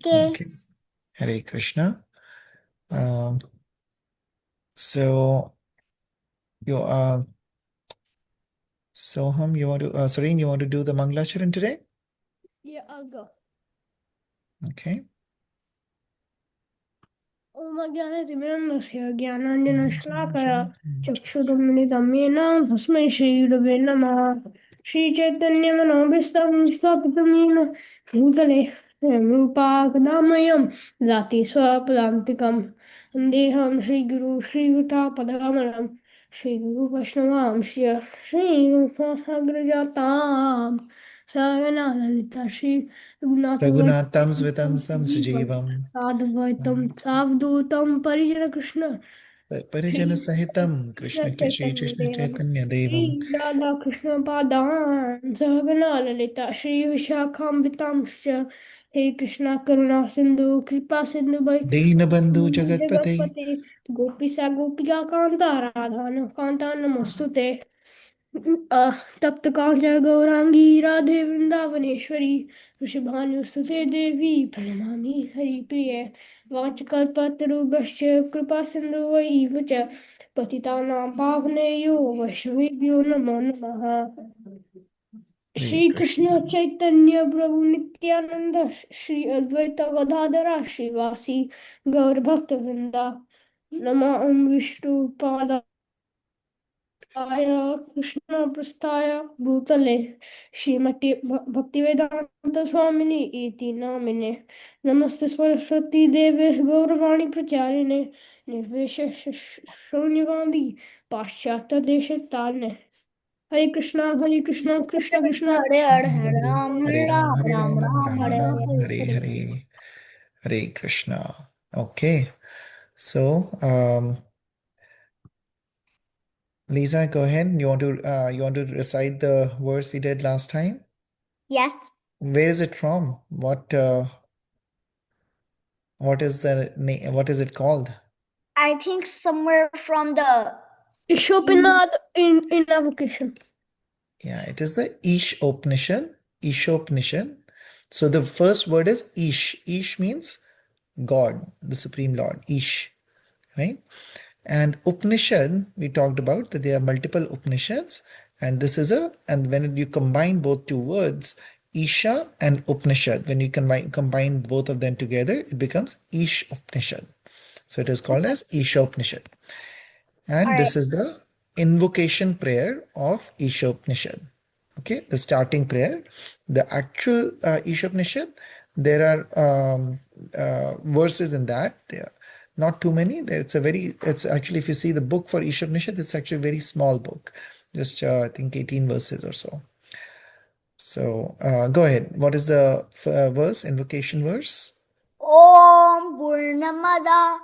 Okay. Okay. Hare Krishna. Um, so you Soham, you want to Sareen, you want to do the Mangalacharan today? Yeah, I'll go. Okay. Om Jnanatimirandasya Jnananjanashalakaya Chakshurumilitam Yena Tasmai Shri Namaha Shri Chaitanya Manobhistam Sthapitam Yena Bhutale Rupa Dati Swapadantikam Deham Shri Guru Shri Yuta Padamalam Shri Guru Vaishnavamsya Shri Rupa Sagrajatam Sayana Lalita Shri Raghunatham Raghunatham Svitam Stam Sujeevam Sadvaitam Savdutam Parijana Krishna Parijana Shri Sahitam Krishna Shri Chaitanya Krishna Devam Chaitanya Devam Shri Radha Krishna Padan Sahagana Lalita Shri Vishakhambitamscha He Krishna Karuna Sindhu Kripa Sindhu Bhai Deenabandhu Jagatpate. Jagatpate Gopisa Gopika Kanta Radhana Kanta Namostute तप्त कांचन गौरांगी राधे वृंदावनेश्वरी वृषभानुसुते देवी प्रणमामि हरिप्रिये वाचकल्पतरुभ्यश्च कृपा सिन्धुवैव च पतितानां पावनेयो वैष्णवेभ्यो नमो नमः Hare Shri Krishna. Krishna Chaitanya प्रभु नित्यानंद श्री अद्वैत गदाधर श्रीवासी गौर भक्त वृंदा नमः ओम विष्णु पाद आय कृष्ण प्रस्थाय भूतले श्रीमती भक्तिवेदांत स्वामिनी इति नामिने नमस्ते सरस्वती देवे गौरवाणी प्रचारिणे निर्विशेष शून्यवादी पाश्चात्य देश तारिणे हरे Krishna Krishna Krishna, Krishna Hare Hare, Hare Hare Ram, Hare Hare Ram, Ram, Hare Ram Ram, Ram, Ram Hare Ram, Hare. Hare Hare Hare, Hare Krishna. Okay. So, Lisa, go ahead. You want to recite the verse we did last time? Yes, Where is it from? What is the name? What is it called? I think somewhere from the Ishopinath in invocation. Yeah, it is the Ishopnishan. Ishopnishan. So the first word is Ish. Ish means God, the Supreme Lord. Ish, right? And Upanishad, we talked about that there are multiple Upanishads, and this is and when you combine both two words, Isha and Upanishad, when you combine both of them together, it becomes Ish Upanishad. So it is called as Isha Upanishad. And alright. this is the invocation prayer of Ishopanishad. Okay, the starting prayer. The actual Ishopanishad, there are verses in that. There are not too many. It's actually, if you see the book for Ishopanishad, it's actually a very small book, just I think 18 verses or so. So go ahead. What is the verse, invocation verse? Om Purnamada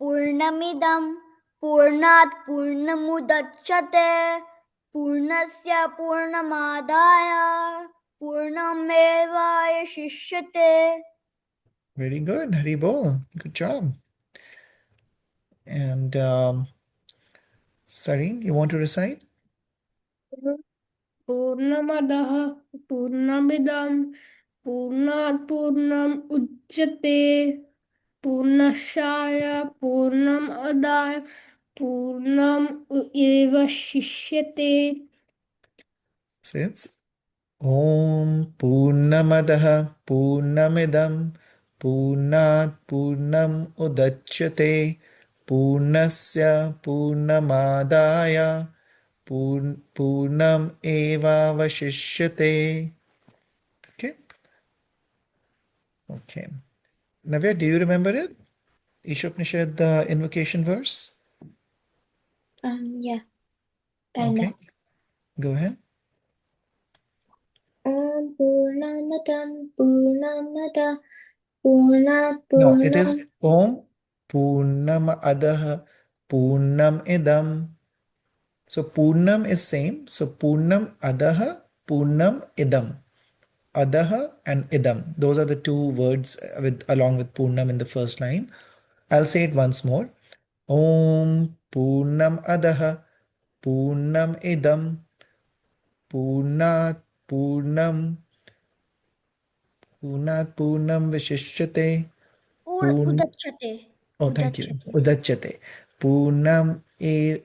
Purnamidam Purnat Purnamudachyate Purnasya Purnamadaya Purnameva Shishyate. Very good. Haribol. Good job. And sorry, you want to recite? पूर्णमदः पूर्णमिदं पूर्णात् पूर्णम् उच्यते पूर्णशाय पूर्णम् अदाय पूर्णम् एव शिष्यते So it's Om Purnamadah Purnamidam Purnat Purnam Udachyate Purnasya Purnamadaya Purnam Eva Vashishyate. Okay. Okay. Navya, do you remember it? Ishopanishad, the invocation verse? Yeah, kinda. Okay. Go ahead. Om Purnamatam Purnamada Purnat No, it Purnam. is Om Purnam Adaha Purnam Idam. So Purnam is same. So Purnam Adaha, Purnam Idam. Adaha and Idam. Those are the two words with along with Purnam in the first line. I'll say it once more. Om Purnam Adaha, Purnam Idam, Purnat Purnam Purnat Purnam Vishishyate. Purn. Udachyate. Oh, thank you. Udachyate. Udachyate. Purnam e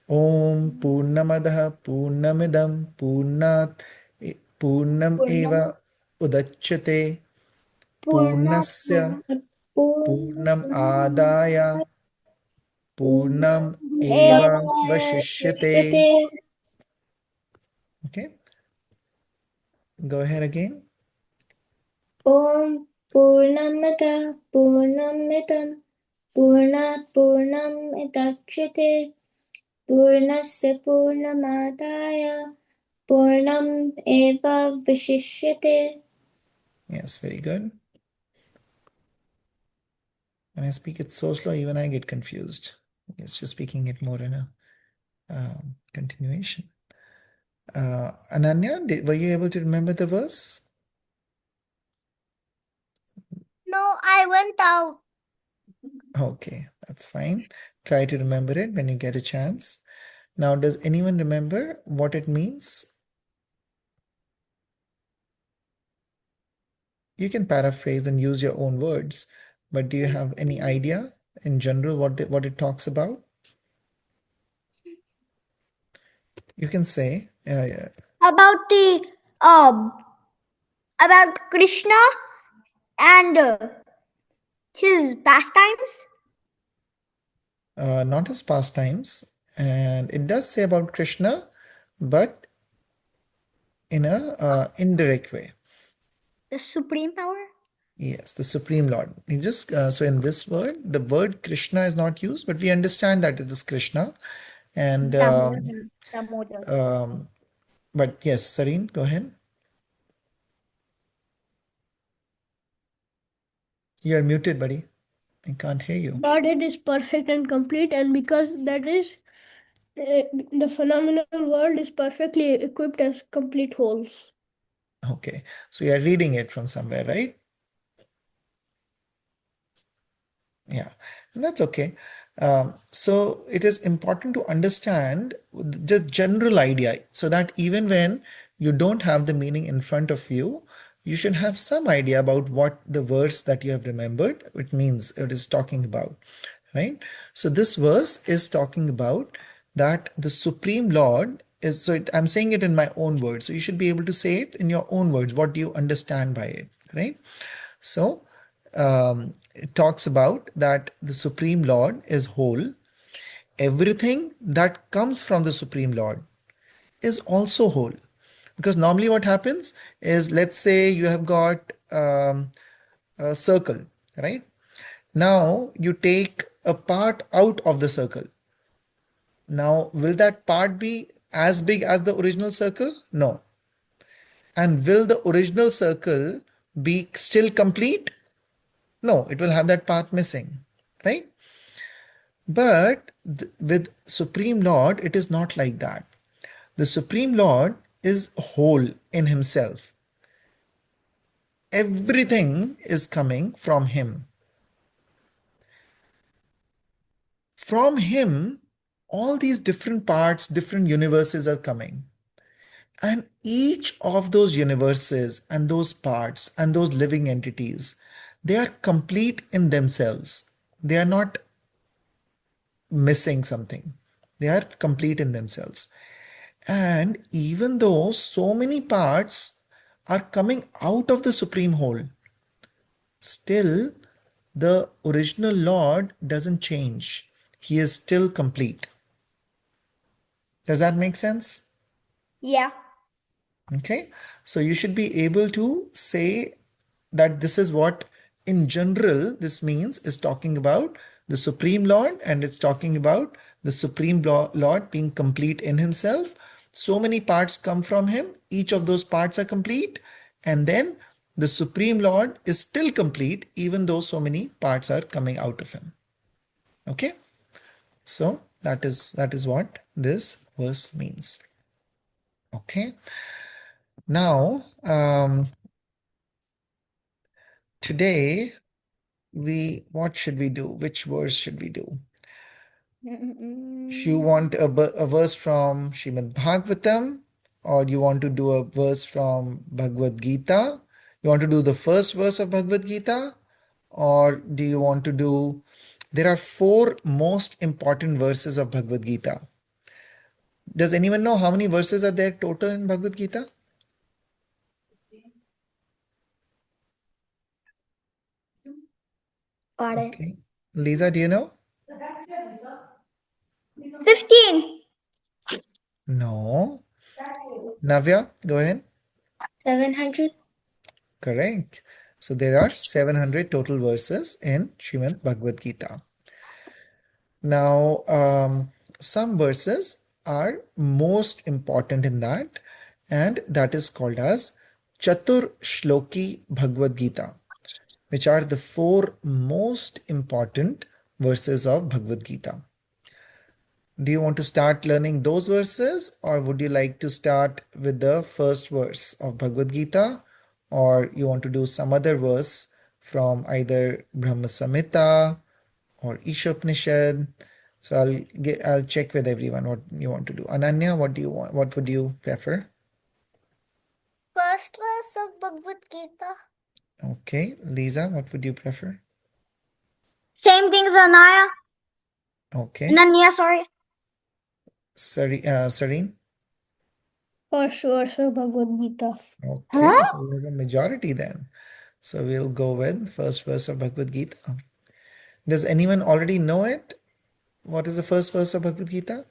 Om Purnamadaha Purnamidam Purnam Purnam. eva Udachyate. Purnat. Purnasya Purnat. Purnam Adaya Purnam Eva eva Vashishyate. Vashishyate. Okay, go ahead again. Om Purnamada Purnamidam Purnat Purnamidachyate Purnasya Purnamadaya Purnam Eva Vishishyate. Yes, very good. When I speak it so slow, even I get confused. It's just speaking it more in a continuation. Ananya, were you able to remember the verse? No, I went out. Okay, that's fine. Try to remember it when you get a chance. Now, does anyone remember what it means? You can paraphrase and use your own words, but do you have any idea in general what it talks about? You can say, About the um about Krishna and his pastimes. not his pastimes, and it does say about Krishna, but in a indirect way. The supreme power. Yes, the Supreme Lord. He just so in this word, the word Krishna is not used, but we understand that it is Krishna. And Damodar. Damodar. um, but yes, Sareen, go ahead. You are muted, buddy. I can't hear you. Godhead is perfect and complete, and because that is, the phenomenal world is perfectly equipped as complete wholes. Okay, so you are reading it from somewhere, right? Yeah, and that's okay. So it is important to understand the general idea so that even when you don't have the meaning in front of you, you should have some idea about what the verse that you have remembered, it means, it is talking about, right? So this verse is talking about that the Supreme Lord is, so I'm saying it in my own words. So you should be able to say it in your own words. What do you understand by it, right? So it talks about that the Supreme Lord is whole. Everything that comes from the Supreme Lord is also whole. Because normally what happens is, let's say you have got a circle, right? Now you take a part out of the circle. Now, will that part be as big as the original circle? No. And will the original circle be still complete? No, it will have that part missing, right? But with Supreme Lord, it is not like that. The Supreme Lord is whole in himself. Everything is coming from him. From him, all these different parts, different universes are coming. And each of those universes and those parts and those living entities, they are complete in themselves. They are not missing something. They are complete in themselves. And even though so many parts are coming out of the Supreme Whole, still the original Lord doesn't change. He is still complete. Does that make sense? Yeah. Okay, so you should be able to say that this is what in general this means, is talking about the Supreme Lord, and it's talking about the Supreme Lord being complete in himself. So many parts come from him, each of those parts are complete, and then the Supreme Lord is still complete even though so many parts are coming out of him. Okay, so that is what this verse means. Okay, now today we, what should we do? Which verse should we do? You want a verse from Srimad Bhagavatam, or you want to do a verse from Bhagavad Gita? You want to do the first verse of Bhagavad Gita, or do you want to do? There are four most important verses of Bhagavad Gita. Does anyone know how many verses are there total in Bhagavad Gita? Got it. Okay. Lisa, do you know? 15. No. Navya, go ahead. 700. Correct. So there are 700 total verses in Srimad Bhagavad Gita. Now, some verses are most important in that, and that is called as Chatur Shloki Bhagavad Gita, which are the four most important verses of Bhagavad Gita. Do you want to start learning those verses, or would you like to start with the first verse of Bhagavad Gita, or you want to do some other verse from either Brahma Samhita or Ishopanishad? So I'll check with everyone what you want to do. Ananya, what do you want? What would you prefer? First verse of Bhagavad Gita. Okay, Lisa, what would you prefer? Same thing as Anaya. Okay, Ananya, sorry. Sareen. First verse of Bhagavad Gita. Okay, so we have a majority then. So we'll go with first verse of Bhagavad Gita. Does anyone already know it? What is the first verse of Bhagavad Gita?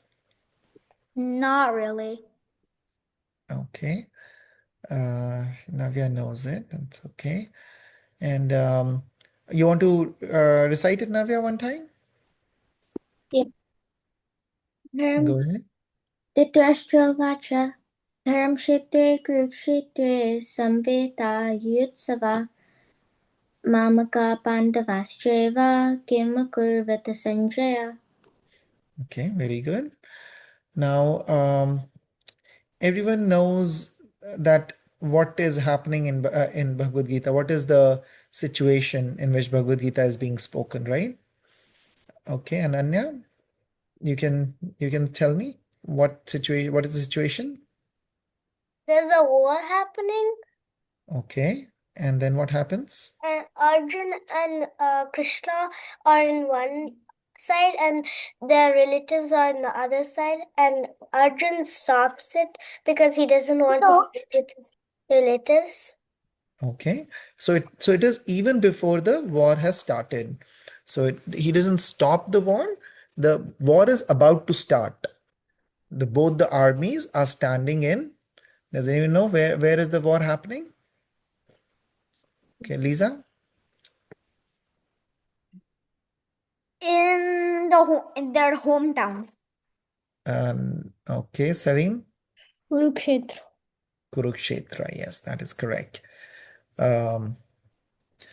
Not really. Okay. Navya knows it. That's okay. And you want to recite it, Navya, one time? Yep. Go ahead. Dhritarashtravacha Dharamkshetre Kurukshetre Samveta Yutsava Mamaka Pandavascheva Kimakurvata Sanjaya. Okay, very good. Now, everyone knows that what is happening in Bhagavad Gita. What is the situation in which Bhagavad Gita is being spoken, right? Okay, Ananya, you can tell me what situation. What is the situation? There's a war happening, Okay, and then what happens? and Arjun and Krishna are in one side, and their relatives are in the other side. And Arjun stops it because he doesn't want to fight with his relatives. Okay, so it is even before the war has started. So he doesn't stop the war. The war is about to start. Both the armies are standing in. Does anyone know where is the war happening? Okay, Lisa. In their hometown. Okay, Sareen. Kurukshetra. Kurukshetra. Yes, that is correct. Um,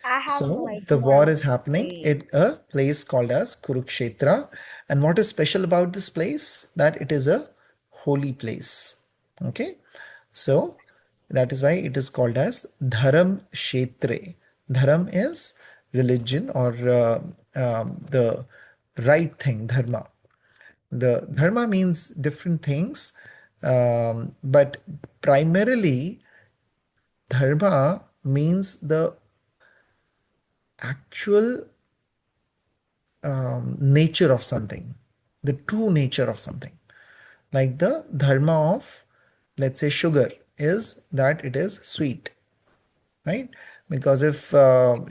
I have So like the war one is happening page. in a place called as Kurukshetra. And what is special about this place? That it is a holy place. Okay. So that is why it is called as Dharam Kshetre. Dharam is religion or the right thing, dharma. The dharma means different things, but primarily dharma means the actual nature of something, the true nature of something. Like the dharma of, let's say, sugar is that it is sweet, right? Because if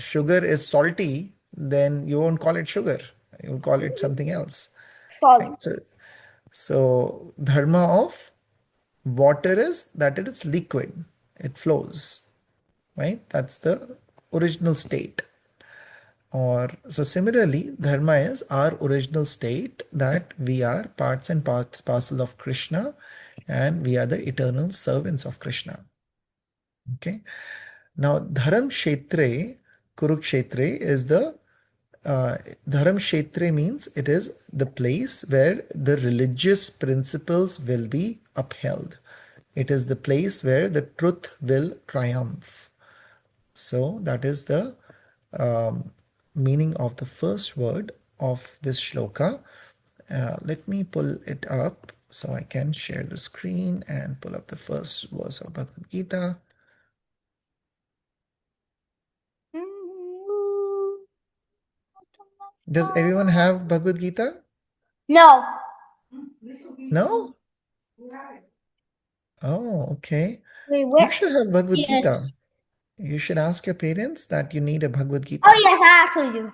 sugar is salty, then you won't call it sugar, you'll call it something else, right? Salt. So dharma of water is that it is liquid, it flows, right? That's the original state. Or so similarly, dharma is our original state that we are parts and parcel of Krishna, and we are the eternal servants of Krishna. Okay. Now, Dharam Kshetre, Kurukshetre is the Dharam Kshetre means it is the place where the religious principles will be upheld. It is the place where the truth will triumph. So that is the um, meaning of the first word of this shloka. Let me pull it up so I can share the screen and pull up the first verse of Bhagavad Gita. Does everyone have Bhagavad Gita? No. No? Oh, okay. Wait, You where? should have Bhagavad Yes. Gita. You should ask your parents that you need a Bhagavad Oh Gita. yes, I actually do.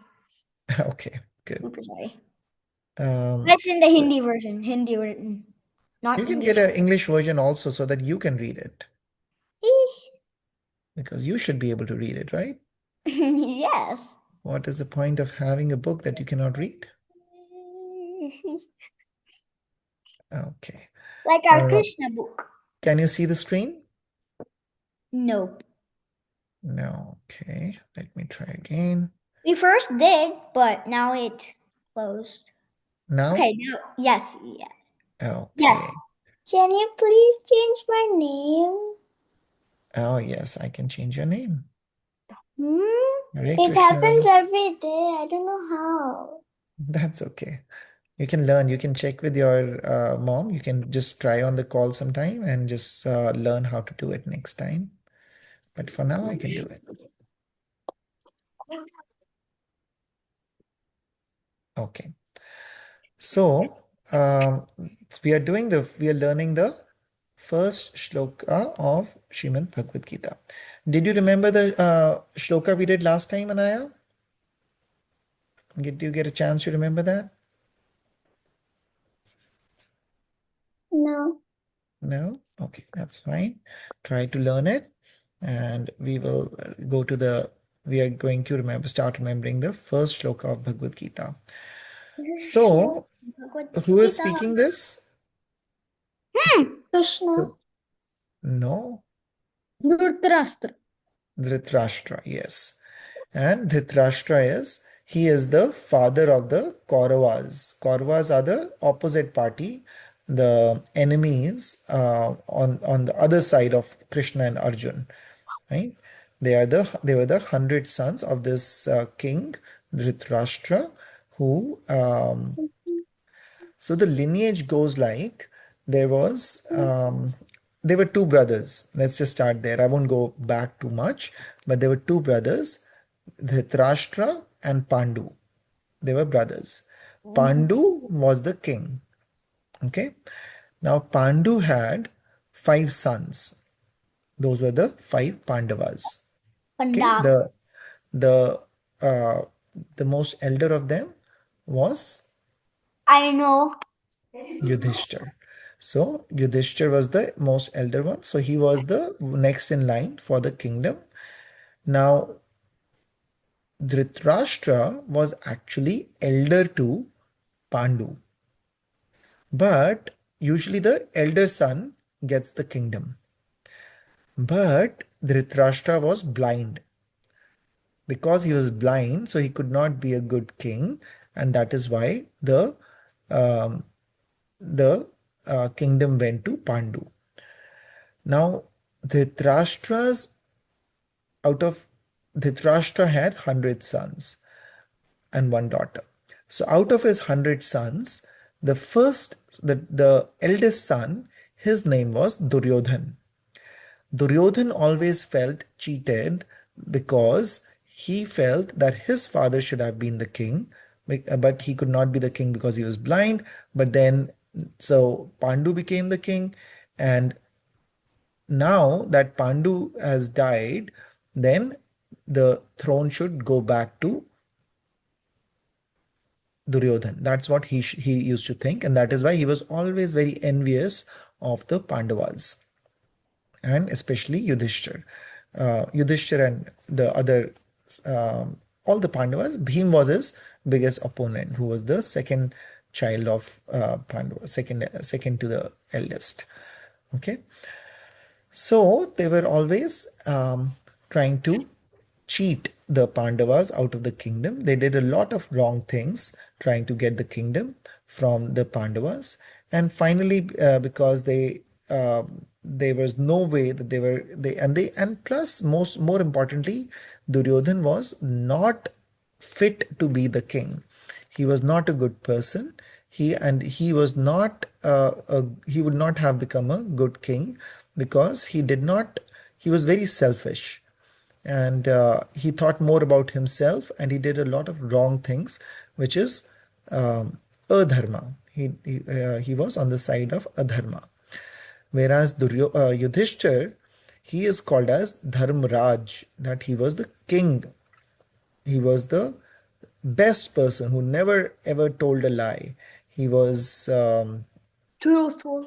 Okay, good. Super sorry. Um, It's in the so Hindi version. Hindi written, you not can get English. an English version also so that you can read it Eeh. because you should be able to read it, right? Yes. What is the point of having a book that you cannot read? Okay. Like our Uh, Krishna book. can you see the screen? Nope. No. Okay. Let me try again. We first did, but now it closed. Now? Okay, now yes, yes. Yes. Okay. Can you please change my name? Oh, yes, I can change your name. Hmm? Hare It happens Krishna. every day. I don't know how. That's okay. You can learn. You can check with your mom. You can just try on the call sometime and just learn how to do it next time. But for now, I can do it. Okay. So we are learning the first shloka of Srimad Bhagavad Gita. Did you remember the shloka we did last time, Anaya? Did you get a chance to remember that? No. No? Okay, that's fine. Try to learn it, and we will we are going to start remembering the first shloka of Bhagavad Gita. So, Bhagavad who is Gita. speaking this? Krishna. No, Dhritarashtra. Dhritarashtra, yes. And Dhritarashtra he is the father of the Kauravas. Kauravas are the opposite party, the enemies on the other side of Krishna and Arjun, right? They were the 100 sons of this king Dhritarashtra, who so the lineage goes like there was there were two brothers. Let's just start there. I won't go back too much, but there were two brothers, Dhritarashtra and Pandu. They were brothers. Pandu was the king. Okay. Now Pandu had five sons. Those were the five Pandavas. Okay. Panda. The uh, the most elder of them was I know. Yudhishthir. So Yudhishthir was the most elder one. So he was the next in line for the kingdom. Now Dhritarashtra was actually elder to Pandu. But usually the elder son gets the kingdom. But Dhritarashtra was blind. Because he was blind, so he could not be a good king, and that is why um, the kingdom went to Pandu. Now, Dhritarashtra's out of Dhritarashtra had 100 sons and one daughter. So out of his 100 sons, the eldest son, his name was Duryodhan. Duryodhan always felt cheated because he felt that his father should have been the king, but he could not be the king because he was blind. But then, so Pandu became the king, and now that Pandu has died, then the throne should go back to Duryodhan. That's what he used to think, and that is why he was always very envious of the Pandavas and especially Yudhishthir. Yudhishthir and the other, all the Pandavas, Bhim was his biggest opponent, who was the second child of Pandava, second to the eldest. Okay, so they were always trying to cheat the Pandavas out of the kingdom. They did a lot of wrong things trying to get the kingdom from the Pandavas, and finally, because there was no way that and plus more importantly, Duryodhan was not fit to be the king. He was not a good person. He was not he would not have become a good king because he was very selfish, and he thought more about himself, and he did a lot of wrong things which is adharma. He was on the side of adharma. Whereas Yudhishthir, he is called as Dharmraj, that he was the king. He was the best person who never ever told a lie. He was Truthful.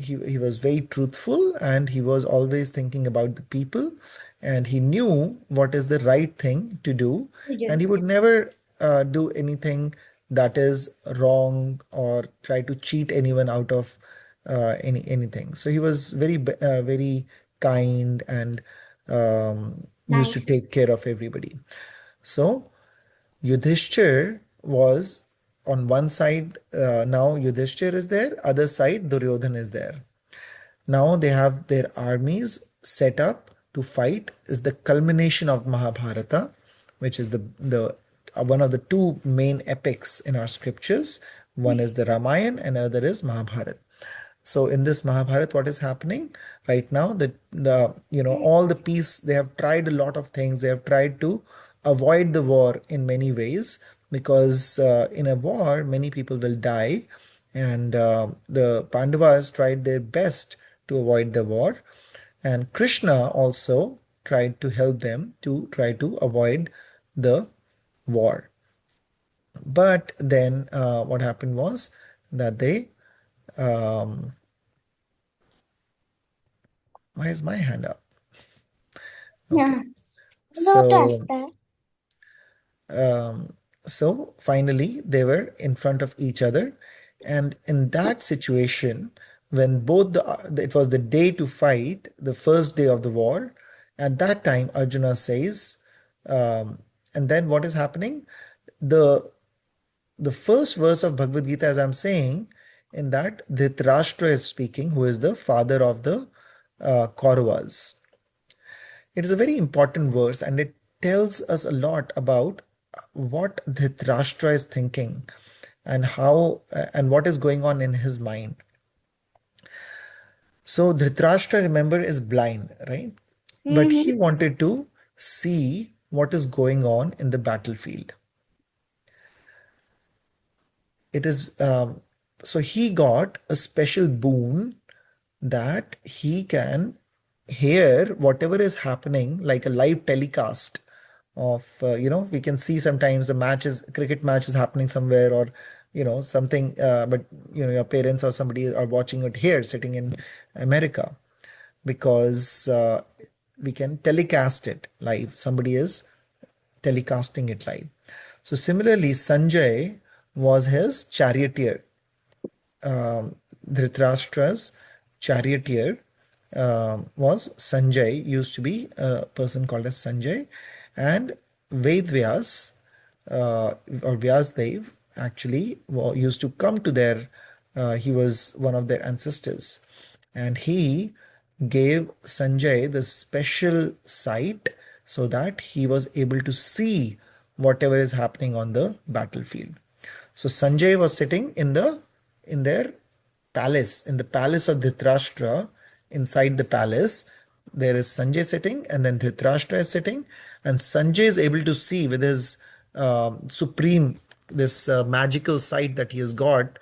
he was very truthful, and he was always thinking about the people, and he knew what is the right thing to do, and he would never do anything that is wrong or try to cheat anyone out of anything. So he was very kind and used to Nice. take care of everybody. So Yudhishthir was on one side. Now Yudhishthir is there, other side Duryodhan is there. Now they have their armies set up to fight. Is the culmination of Mahabharata, which is the one of the two main epics in our scriptures. One is the Ramayana and other is Mahabharata. So in this Mahabharata, what is happening right now? The all the peace, they have tried a lot of things. They have tried to avoid the war in many ways, because in a war many people will die, and the Pandavas tried their best to avoid the war, and Krishna also tried to help them to try to avoid the war. But then what happened was that they um, why is my hand up? Okay. Yeah. Notice So, that. um, so finally they were in front of each other, and in that situation, when both it was the day to fight, the first day of the war. At that time, Arjuna says, and then what is happening? The the first verse of Bhagavad Gita, as I'm saying, in that Dhritarashtra is speaking, who is the father of the Kauravas. It is a very important verse, and it tells us a lot about what Dhritarashtra is thinking, and how and what is going on in his mind. So Dhritarashtra, remember, is blind, right? But he wanted to see what is going on in the battlefield. It is so he got a special boon that he can hear whatever is happening, like a live telecast of we can see sometimes the matches, cricket match is happening somewhere, or something, but your parents or somebody are watching it here sitting in America, because we can telecast it live. Somebody is telecasting it live. So similarly, Sanjay was his charioteer. Dhritarashtra's charioteer was Sanjay, used to be a person called as Sanjay, and Vedvyas or Vyasdev actually used to come to their, he was one of their ancestors, and he gave Sanjay the special sight so that he was able to see whatever is happening on the battlefield. So Sanjay was sitting in their palace, in the palace of Dhritarashtra. Inside the palace, there is Sanjay sitting, and then Dhritarashtra is sitting, and Sanjay is able to see with his supreme, this magical sight that he has got,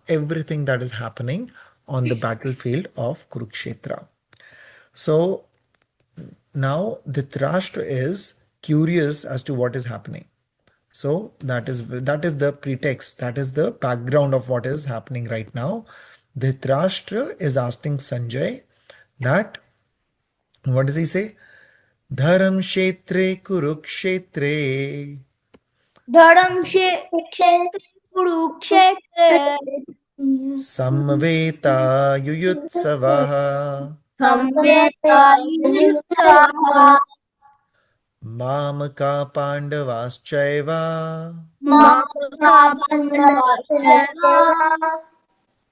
everything that is happening on the battlefield of Kurukshetra. So now Dhritarashtra is curious as to what is happening. So that is the pretext, that is the background of what is happening right now. Dhritarashtra is asking Sanjay that, what does he say? Dharam Kshetre Kurukshetre धर्म क्षेत्र Kurukshetra Samveta Yuyutsavaha संवेदयुत्सवः Mamaka Pandavaschaiva मामका बन्धवासुदेवा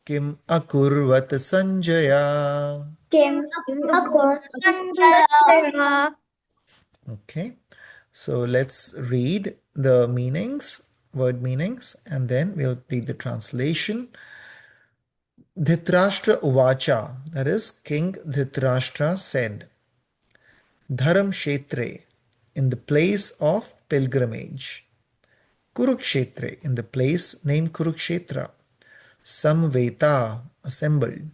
Kim Akurvat Sanjaya. किम् अकुर्वन् Sanjay. Okay, so let's read the meanings, word meanings, and then we'll read the translation. Dhritarashtra Uvacha, that is, King Dhritarashtra said, Dharam Kshetre, in the place of pilgrimage, Kurukshetre, in the place named Kurukshetra. Samveta, assembled.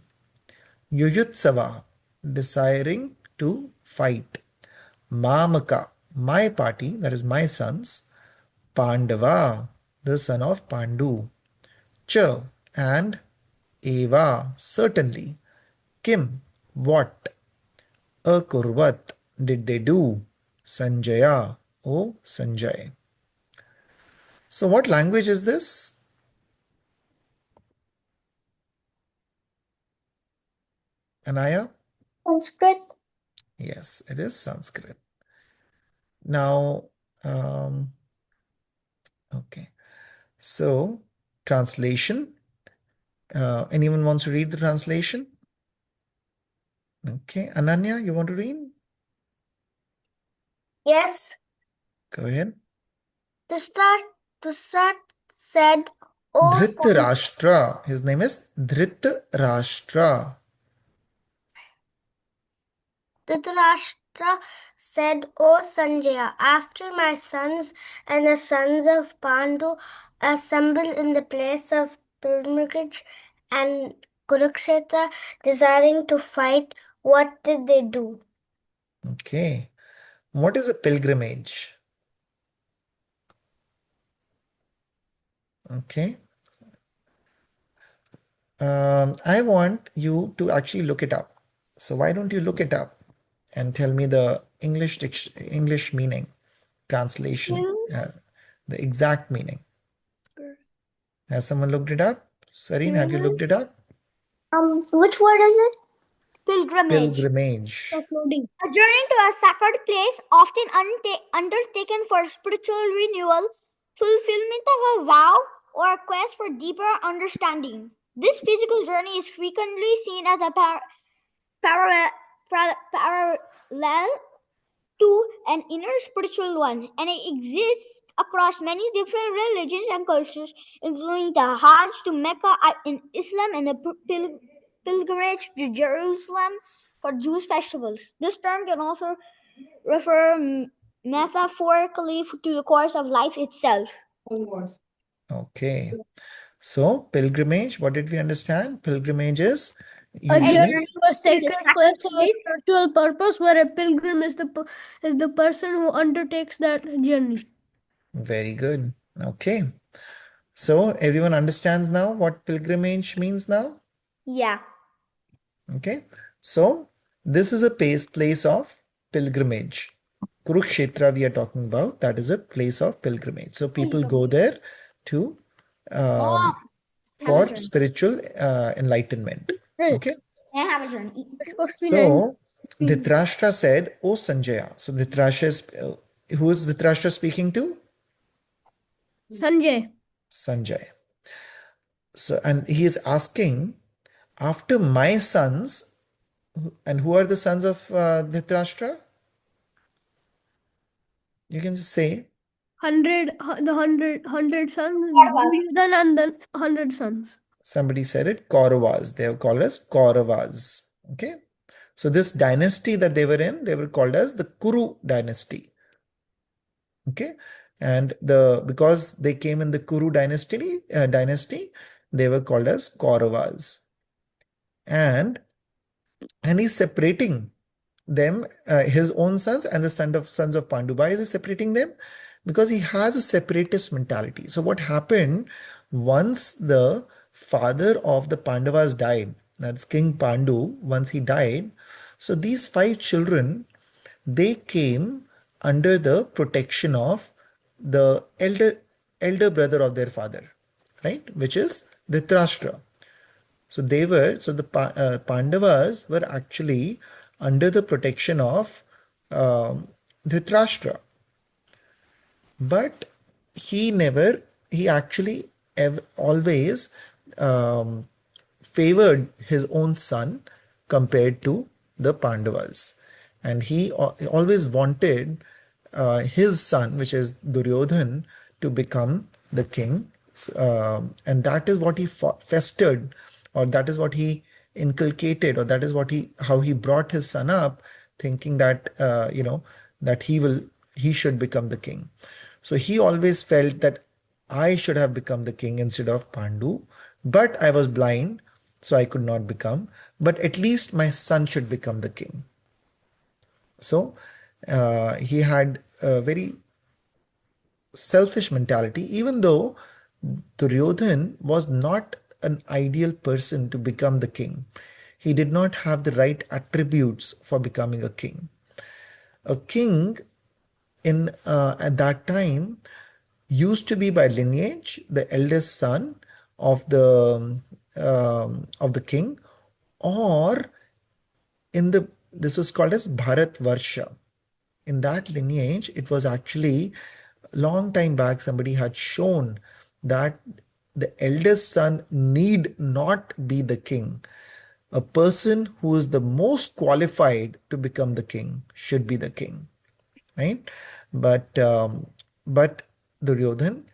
Yuyutsava, desiring to fight. Mamaka, my party, that is my sons. Pandava, the son of Pandu. Cha, and Eva, certainly. Kim, what? Akurvat, did they do? Sanjaya, oh Sanjay. So, what language is this? Anaya? Sanskrit. Yes, it is Sanskrit. Now, okay. So, translation. Anyone wants to read the translation? Okay. Ananya, you want to read? Yes. Go ahead. Tusrat said, "O son, Dhritarashtra. His name is Dhritarashtra. Dhritarashtra said, O Sanjaya, after my sons and the sons of Pandu assembled in the place of pilgrimage and Kurukshetra, desiring to fight, what did they do?" Okay. What is a pilgrimage? Okay. I want you to actually look it up. So why don't you look it up and tell me the English meaning, translation, the exact meaning. Has someone looked it up? Sareen, have you looked it up? Which word is it? Pilgrimage. Pilgrimage. Uploading. A journey to a sacred place, often undertaken for spiritual renewal, fulfillment of a vow, or a quest for deeper understanding. This physical journey is frequently seen as a parallel to an inner spiritual one, and it exists across many different religions and cultures, including the Hajj to Mecca in Islam and the pilgrimage to Jerusalem for Jewish festivals. This term can also refer metaphorically to the course of life itself. Okay. So pilgrimage, what did we understand? Pilgrimage is A journey usually to a sacred place of a spiritual purpose, where a pilgrim is the person who undertakes that journey. very good. Okay. So everyone understands now what pilgrimage means now? Yeah. Okay. So this is a place of pilgrimage. Kurukshetra we are talking about, that is a place of pilgrimage. So people go there to for spiritual enlightenment. Okay. I have a journey. It's supposed to be 9. So Dhritarashtra said, "O Sanjaya." So Dhritarashtra is who is Dhritarashtra speaking to? Sanjay. Sanjay. So and he is asking, after my sons, and who are the sons of Dhritarashtra? You can just say 100 sons, Duryodhan and then 100 sons. somebody said it, Kauravas. They are called as Kauravas. Okay. So this dynasty that they were in, they were called as the Kuru dynasty. Okay. And because they came in the Kuru dynasty, they were called as Kauravas. And he's separating them, his own sons and the sons of Pandu. Why is he separating them? Because he has a separatist mentality. So what happened once the father of the Pandavas died, that's King Pandu, once he died, so these 5 children, they came under the protection of the elder brother of their father, right? Which is Dhritarashtra. So the Pandavas were actually under the protection of Dhritarashtra. But he actually always um, favored his own son compared to the Pandavas. And he always wanted his son, which is Duryodhan, to become the king. And that is what he festered, or that is what he inculcated, or that is how he brought his son up, thinking that that he should become the king. So he always felt that I should have become the king instead of Pandu, but I was blind, so I could not become. But at least my son should become the king. So he had a very selfish mentality, even though Duryodhan was not an ideal person to become the king. He did not have the right attributes for becoming a king. A king in at that time used to be by lineage the eldest son of the king, or in the this was called as Bharat Varsha. In that lineage, it was actually a long time back somebody had shown that the eldest son need not be the king. A person who is the most qualified to become the king should be the king, right? But Duryodhan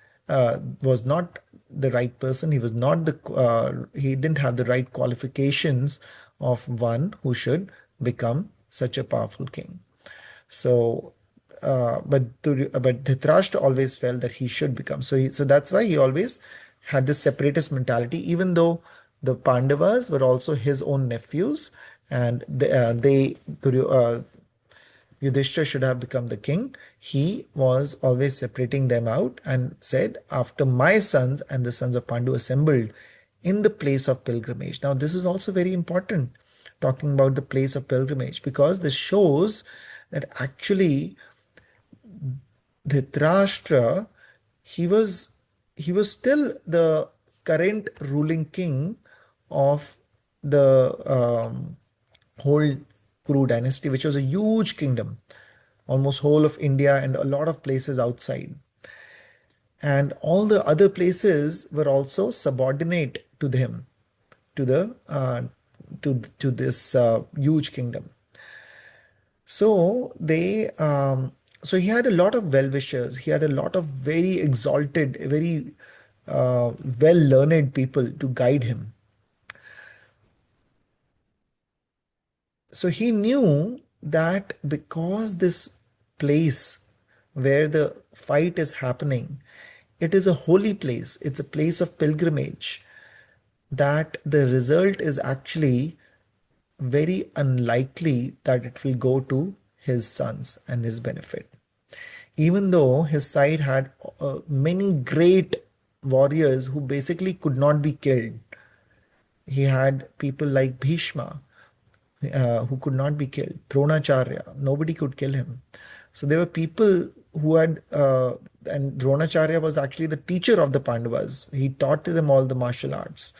was not the right person. He was not the he didn't have the right qualifications of one who should become such a powerful king. So, but Dhritarashtra always felt that he should become. So that's why he always had this separatist mentality, even though the Pandavas were also his own nephews, and Yudhishthira should have become the king. He was always separating them out and said, "After my sons and the sons of Pandu assembled in the place of pilgrimage." Now, this is also very important, talking about the place of pilgrimage, because this shows that actually Dhritarashtra, he was he was still the current ruling king of the whole Kuru dynasty, which was a huge kingdom, almost whole of India and a lot of places outside. And all the other places were also subordinate to him, to the to this huge kingdom. So so he had a lot of well-wishers. He had a lot of very exalted, very well-learned people to guide him. So he knew that because this place where the fight is happening, it is a holy place, it's a place of pilgrimage, that the result is actually very unlikely that it will go to his sons and his benefit. Even though his side had many great warriors who basically could not be killed, he had people like Bhishma, who could not be killed. Dronacharya, nobody could kill him. So there were people who had, and Dronacharya was actually the teacher of the Pandavas. He taught them all the martial arts.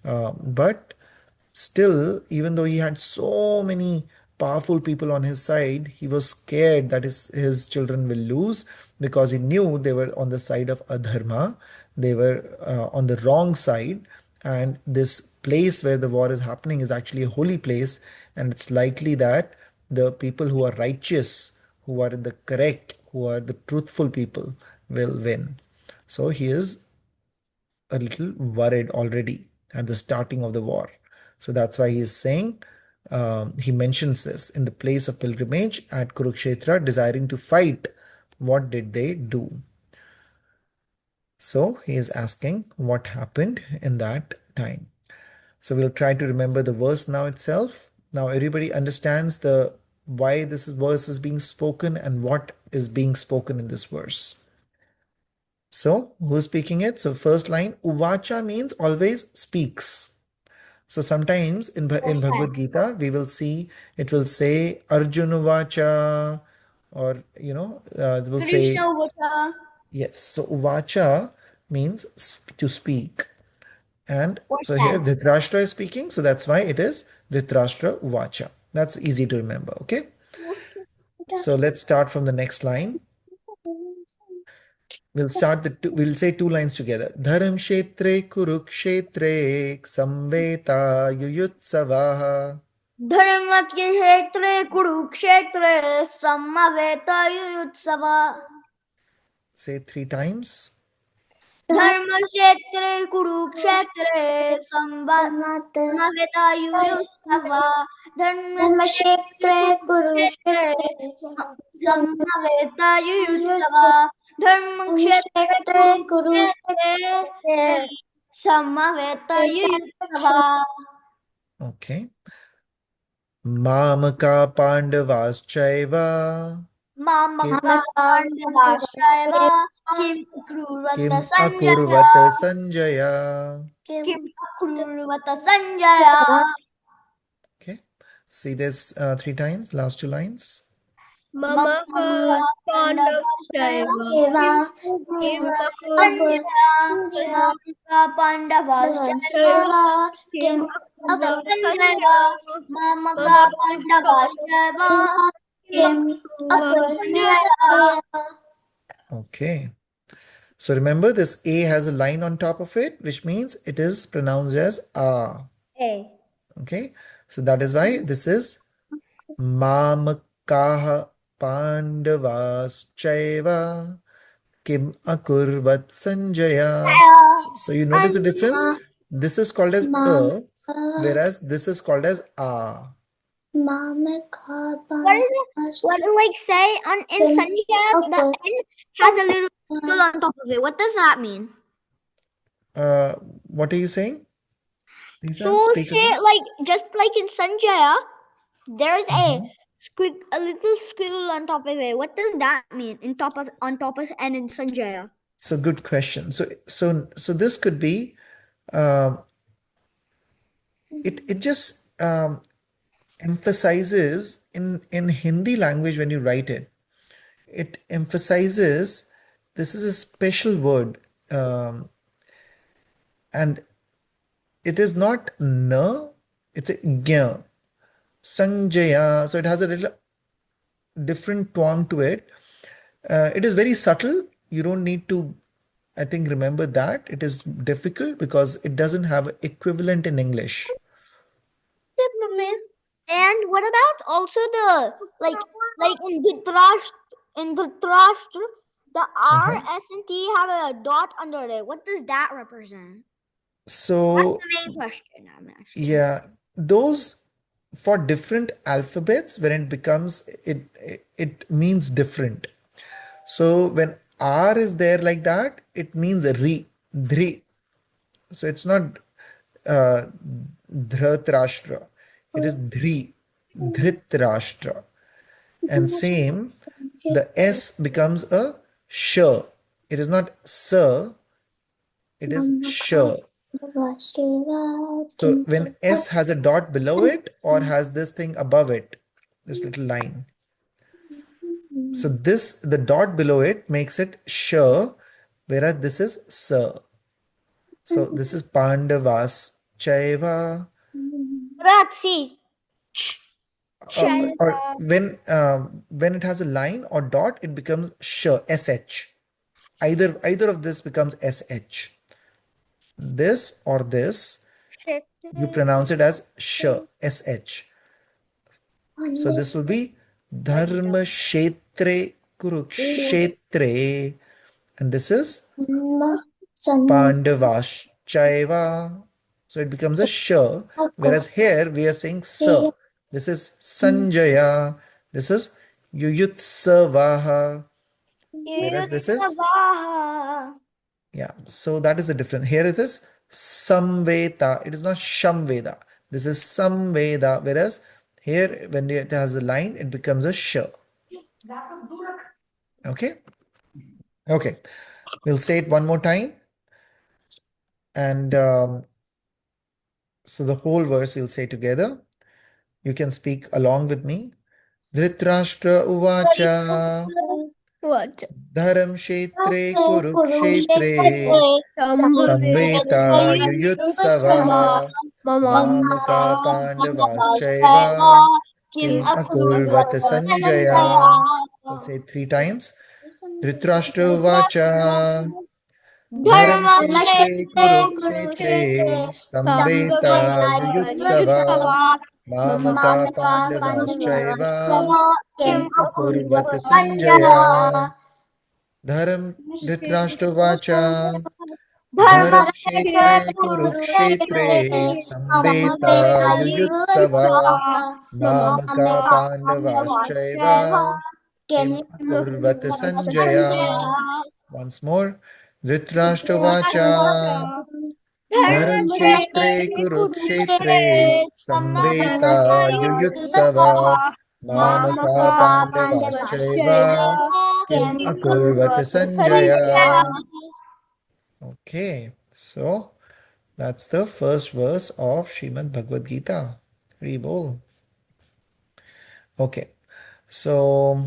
But still, even though he had so many powerful people on his side, he was scared that his children will lose, because he knew they were on the side of adharma. They were on the wrong side. And this place where the war is happening is actually a holy place. And it's likely that the people who are righteous, who are in the correct, who are the truthful people, will win. So he is a little worried already at the starting of the war. So that's why he is saying, he mentions this in the place of pilgrimage at Kurukshetra, desiring to fight. What did they do? So he is asking what happened in that time. So we'll try to remember the verse now itself. Now everybody understands the why this verse is being spoken and what is being spoken in this verse. So who's speaking it? So first line, Uvacha means always speaks. So sometimes in Bhagavad Gita, we will see it will say Arjuna Vacha, or it will say, Krishna Vacha. yes. So Uvacha means to speak. And What's so here that? Dhritarashtra is speaking, so that's why it is Dhritarashtra Uvacha. That's easy to remember, okay? So let's start from the next line. We'll say two lines together. Dharam Kshetre Kurukshetre Samveta Yuyutsavaha. धर्म के क्षेत्रे कुरुक्षेत्रे समवेतायुत्सव. Say three times. धर्म क्षेत्रे कुरुक्षेत्रे समवेतायुत्सव. धर्मक्षेत्रे कुरुक्षेत्रे समवेतायुत्सव. Dharmakshetre Kshetre Kurukshetre Kurukshetre Samaveta Okay. Mamaka Pandavaschaiva Kim Mamaka Pandavashaiva Kim Kim Akrurvata Sanjaya Akurvat Sanjaya. Kim Akrurvata Sanjaya Okay. See this three times, last two lines. Mama Mamaka Pandavashaiva Shiva Kim Kim Akrurvata Akurva Akur Sanjaya Sanjaya Mamaka Pandavashaiva Shiva Kim Kim Akrurvata Akurva Akur Sanjaya Sanjaya Mamaka Mama Pandavashaiva Shiva Kim Kim Akurva Akur Sanjaya. Okay. So remember this A has a line on top of it, which means it is pronounced as A. A. Okay. So that is why this is Mamakaha Pandavaschaiva Kim Akurvat Sanjaya. So you notice the difference? This is called as Mama whereas this is called as A. Mama What is it? What like say on in Sanjaya the N has a little squiggle on top of it. What does that mean? What are you saying? Lisa, So speak say again. like just like in Sanjaya, there's Mhm. a little squiggle on top of it. What does that mean in top of on top of and in Sanjaya? So good question. So this could be um, it just emphasizes in Hindi language when you write it. It emphasizes this is a special word, and it is not na, it's a gya. Sanjaya. So it has a little different twang to it. It is very subtle. You don't need to, I think, remember that. It is difficult because it doesn't have equivalent in English. And what about also the like in Dhritarashtra, the R, Uh-huh. S, and T have a dot under it. What does that represent? That's So the main question I'm asking. yeah, those for different alphabets when it becomes it means different. So when R is there like that, it means ri, dhri. So it's not uh, dhritarashtra. It is dhri, dhritarashtra. And same, the S becomes a sh. It is not s, it is sh. So when S has a dot below it or has this thing above it, this little line. So this, the dot below it makes it sh, whereas this is s. So this is Pandavas Chaiva. Ratsi. Or Chaiva. when it has a line or dot, it becomes sh, sh. Either of this becomes sh. This or this, you pronounce it as sh, sh. So this will be Dharma Kshetre Kurukshetre. And this is Pandavash Chaiva. So it becomes a sh, whereas here we are saying sa. This is Sanjaya. This is Yuyutsavaha. Whereas this is, Yuyutsavaha. yeah, so that is the difference. Here it is Samveta. It is not Shamveda. This is Samveda. Whereas here, when it has the line, it becomes a sh. Okay? Okay. We'll say it one more time. And so the whole verse we'll say together. You can speak along with me. Dhritarashtra Uvacha What? Dharam Kshetre Kurukshetre Samveta Shambhavi Yuyutsavaha Mama Mamaka Pandavaschaiva Kim Kim Akrurvat Akurvat Sanjaya. Sanjaya. We'll say it three times. Dhritarashtra Uvacha Dharam Dharma Kshetre Kshetre Kurukshetre Samveta Yuyutsava Yuyutsava Mamaka Mama Pandavaschaiva Kim Kim Akurvat Akrurvat Sanjaya. Sanjaya Dharam Dhritarashtravacha Dharma Dharam Kshetra Kshetre Kurukshetre Kurukshetre Samveta Samveta Yuyutsava Yuyutsava Mamaka Mamaka Pandavaschaiva Pandavaschaiva Kim Kim akurvat Sanjaya. Sanjaya Once more. Dhritarashtravacha Dharmashetre Dharankshetre Kurukshetre Kurukshetre Samveta Samvetayuddhava Yuyutsava Mamaka Mamaka Pandavaschaiva Pandavaschaiva Kim Kim akurvat Sanjaya. Sanjaya. Okay, so that's the first verse of Srimad Bhagavad Gita. Rebol. Okay, so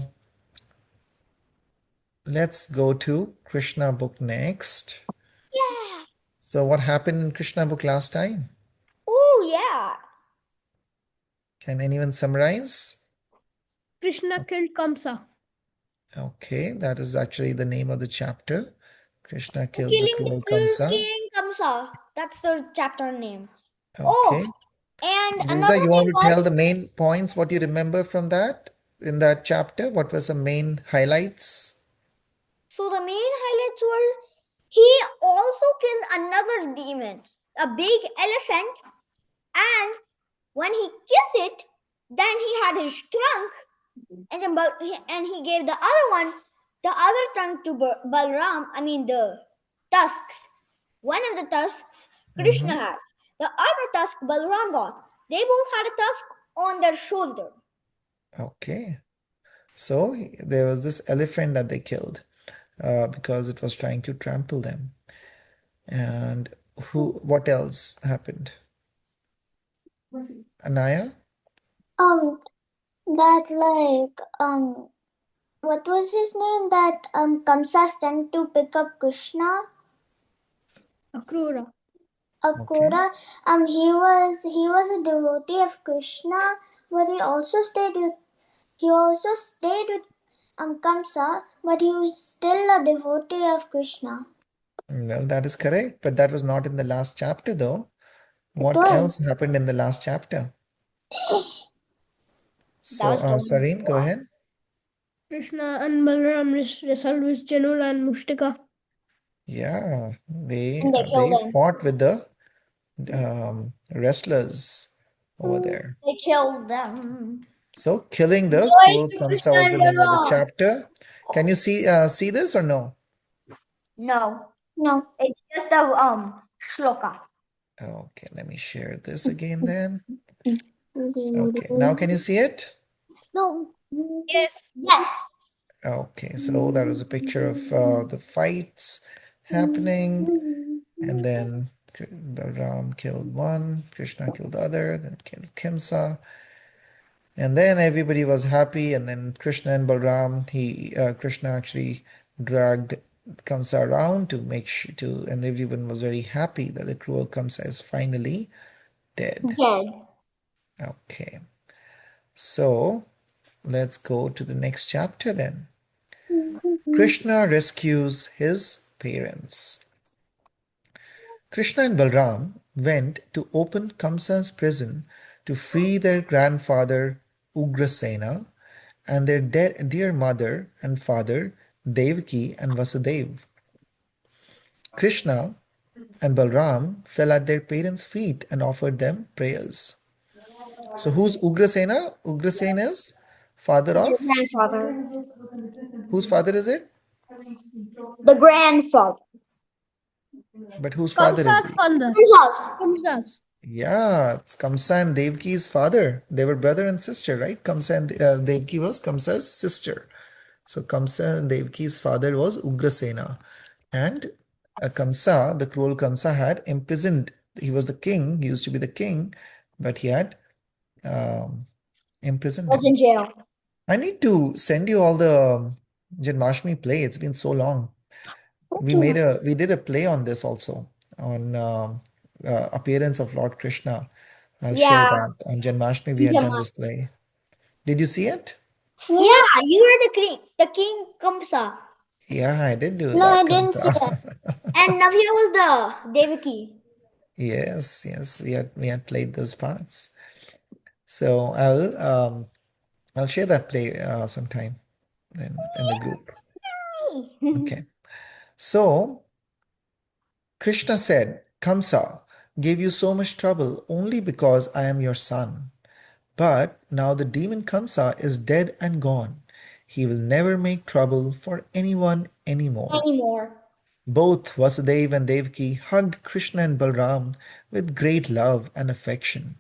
let's go to Krishna book next. Yeah. So what happened in Krishna book last time? Oh yeah. Can anyone summarize? Krishna killed Kamsa. Okay, that is actually the name of the chapter. Krishna kills the Killing cruel Kamsa. King Kamsa. That's the chapter name. Oh, Okay. and Lisa, another you want name to was tell the main points, what you remember from that in that chapter? What was the main highlights? so the main highlights were he also killed another demon, a big elephant, and when he killed it, then he had his trunk, and then and he gave the other one, the other trunk to Balram. I mean the tusks. One of the tusks Krishna Mhm. had. The other tusk Balram got. They both had a tusk on their shoulder. Okay. So there was this elephant that they killed because it was trying to trample them. And what else happened? Anaya? Um, that like what was his name? That Kamsa sent to pick up Krishna. Akrura. Okay. Akura. He was a devotee of Krishna, but he also stayed with Kamsa, but he was still a devotee of Krishna. Well, that is correct, but that was not in the last chapter, though. It What was. else happened in the last chapter? That So, was the Sareen, go ahead. Krishna and Balaram wrestled with Janula and Mushtika. Yeah, they and they killed they him. fought with the wrestlers over there. They killed them. So, killing the Glory cruel to Kamsa Krishna was and the name of the Balaram. chapter. Can you see this or no? No, No. it's just a shloka. Okay, let me share this again then. Okay, now can you see it? No. Yes. Yes. Okay, so that was a picture of the fights happening, and then Balram killed one, Krishna killed the other, then killed Kimsa, and then everybody was happy. And then Krishna and Balram, Krishna actually dragged Kamsa around to make sure to, and everyone was very happy that the cruel Kamsa is finally dead. Dead. Okay, so let's go to the next chapter then. Krishna rescues his parents. Krishna and Balram went to open Kamsa's prison to free their grandfather Ugrasena and their dear mother and father Devaki and Vasudev. Krishna and Balram fell at their parents' feet and offered them prayers. So who's Ugrasena? Ugrasena is father Their of, grandfather. whose father is it? The grandfather. But whose father is Kamsa's he? father. Jesus. Kamsa's. Yeah, it's Kamsa and Devki's father. They were brother and sister, right? Kamsa and Devki was Kamsa's sister. So Kamsa and Devki's father was Ugrasena. And Kamsa, the cruel Kamsa, had imprisoned, he was the king, he used to be the king, but he had um, imprisoned Was him. in jail. I need to send you all the Janmashtami play. It's been so long. We did a play on this also on appearance of Lord Krishna. I'll share Yeah. that on Janmashtami. We had done this play. Did you see it? Yeah, you were the king Kamsa. Yeah, I did do No, I that, didn't see that. Kamsa. And Navya was the Devaki. Yes, yes, we had played those parts. So I'll share that play sometime in the group. Okay. So Krishna said, Kamsa gave you so much trouble only because I am your son. But now the demon Kamsa is dead and gone. He will never make trouble for anyone anymore. Anymore. Both Vasudeva and Devaki hugged Krishna and Balram with great love and affection.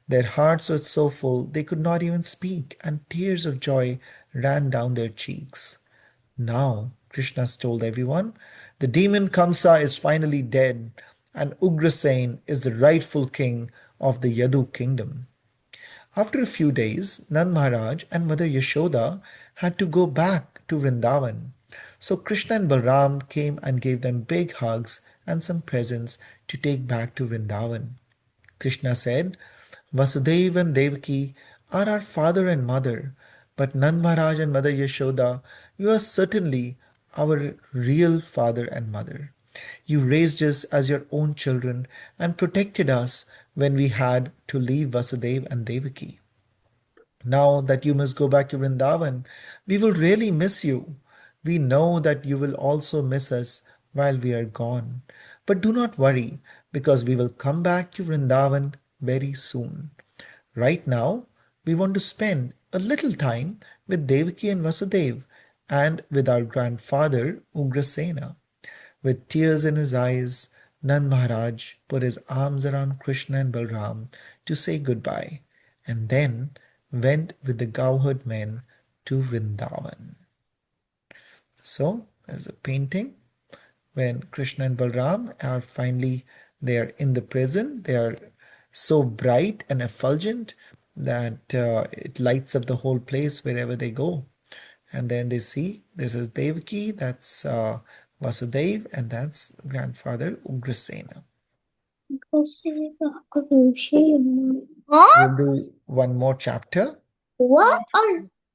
Their hearts were so full they could not even speak, and tears of joy ran down their cheeks. Now, Krishna told everyone, the demon Kamsa is finally dead, and Ugrasen is the rightful king of the Yadu kingdom. After a few days, Nand Maharaj and Mother Yashoda had to go back to Vrindavan. So Krishna and Balram came and gave them big hugs and some presents to take back to Vrindavan. Krishna said, Vasudeva and Devaki are our father and mother, but Nand Maharaj and Mother Yashoda, you are certainly our real father and mother. You raised us as your own children and protected us when we had to leave Vasudeva and Devaki. Now that you must go back to Vrindavan, we will really miss you. We know that you will also miss us while we are gone. But do not worry, because we will come back to Vrindavan very soon. Right now, we want to spend a little time with Devaki and Vasudev and with our grandfather Ugrasena. With tears in his eyes, Nand Maharaj put his arms around Krishna and Balram to say goodbye, and then went with the cowherd men to Vrindavan. So, there's a painting when Krishna and Balram are finally there in the prison. They are so bright and effulgent that it lights up the whole place wherever they go. And then they see this is Devaki, that's Vasudev, and that's grandfather Ugrasena. Huh? We'll do one more chapter. What?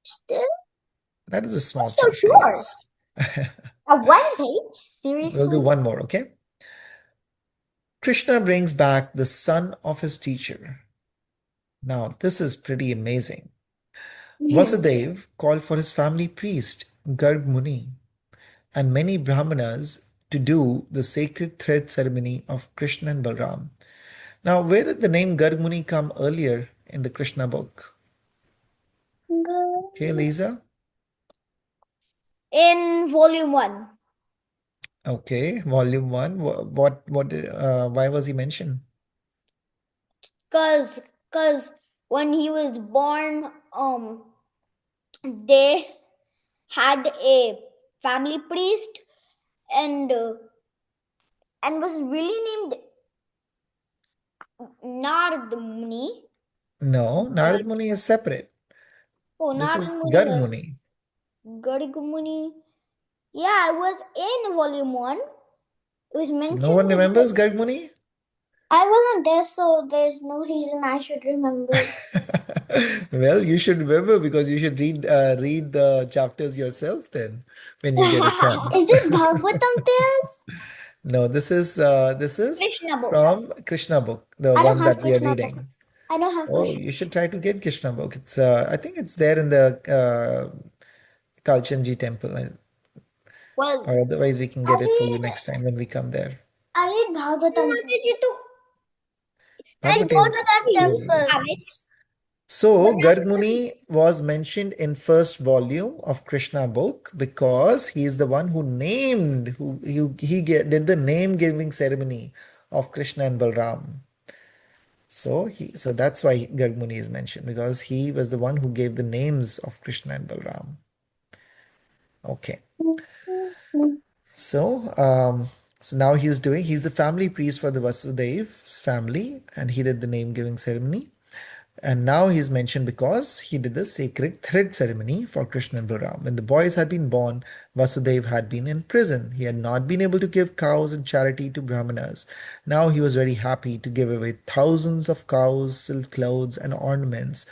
Still? That is a small So chapter, sure. yes. A one page? Seriously? We'll do one more, okay? Krishna brings back the son of his teacher. Now, this is pretty amazing. Vasudev called for his family priest, Garg Muni, and many Brahmanas to do the sacred thread ceremony of Krishna and Balram. Now, where did the name Garg Muni come earlier in the Krishna book? Okay, Lisa? In volume 1. Okay, volume 1. Why was he mentioned? Cause when he was born, they had a family priest and was really named Nard Muni. No, Narad Muni is separate. Oh, This Nard is Muni Garg was Muni. Garg Muni. Yeah, it was in volume 1. It was So mentioned no one in remembers Garg Muni? I wasn't there, so there's no reason I should remember. Well, you should remember because you should read the chapters yourself then when you get a chance. Is this Bhagavatam tales? No, this is Krishna book. from Krishna book, the I don't one have that we are Krishna book. reading. I don't have Oh, Krishna. you should try to get Krishna book. It's I think it's there in the Kalchanji temple, Well, or otherwise we can get it for you next time when we come there. I read I Bhagavatam. wanted you to Then Bhagavad go is to that really temple. is nice. So Garg Muni was mentioned in first volume of Krishna book because he is the one who named did the name giving ceremony of Krishna and Balram. So that's why Garg Muni is mentioned because he was the one who gave the names of Krishna and Balram. Okay. So now he's the family priest for the Vasudev's family, and he did the name giving ceremony. And now he's mentioned because he did the sacred thread ceremony for Krishna and Balaram. When the boys had been born, Vasudeva had been in prison. He had not been able to give cows in charity to Brahmanas. Now he was very happy to give away thousands of cows, silk clothes, and ornaments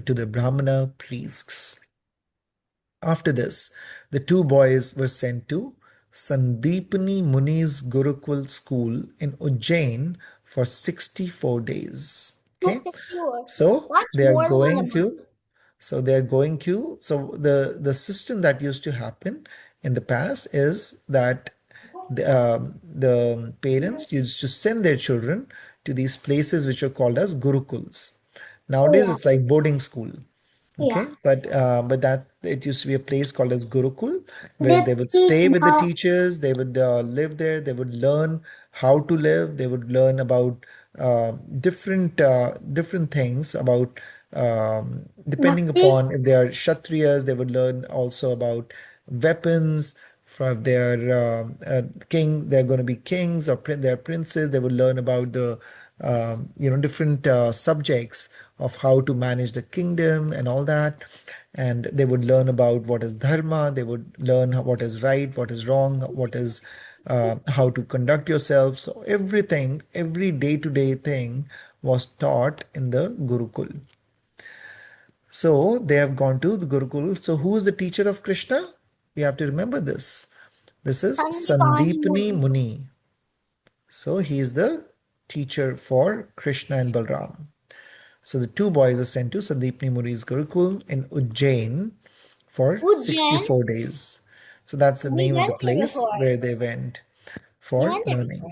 to the Brahmana priests. After this, the two boys were sent to Sandeepani Muni's Gurukul school in Ujjain for 64 days. Okay, so That's they are more than a going month. to, so they are going to, so the system that used to happen in the past is that the parents used to send their children to these places which are called as gurukuls. Nowadays, it's like boarding school. Okay, Yeah. but that it used to be a place called as Gurukul, where They they would teach stay with the how. teachers. They would live there. They would learn how to live. They would learn about different things about depending Bhakti. upon if they are Kshatriyas. They would learn also about weapons. From their king, they're going to be kings or they're princes. They would learn about the different subjects of how to manage the kingdom and all that, and they would learn about what is dharma. They would learn what is right, what is wrong, what is how to conduct yourself. So everything, every day-to-day thing was taught in the Gurukul. So they have gone to the Gurukul. So who is the teacher of Krishna? We have to remember this. This is Sandipani Sandipani Muni. Muni. So he is the teacher for Krishna and Balram. So the two boys were sent to Sandipani Muni's Gurukul in Ujjain for Ujjain. 64 days. So that's the We name of the went there place before. where they went We for went there before.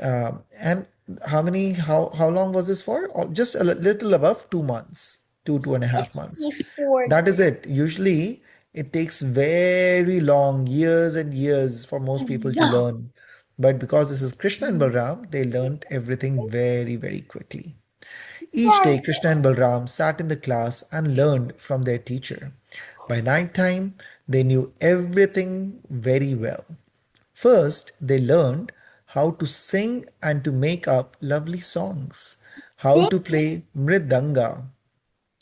learning. And how long was this for? Just a little above 2 months, two and a half months. 64 That is days. it. Usually it takes very long, years and years for most people to Yeah. learn. But because this is Krishna and Balram, they learned everything very, very quickly. Each day, Yes. Krishna and Balram sat in the class and learned from their teacher. By night time, they knew everything very well. First, they learned how to sing and to make up lovely songs, how They. to play mridanga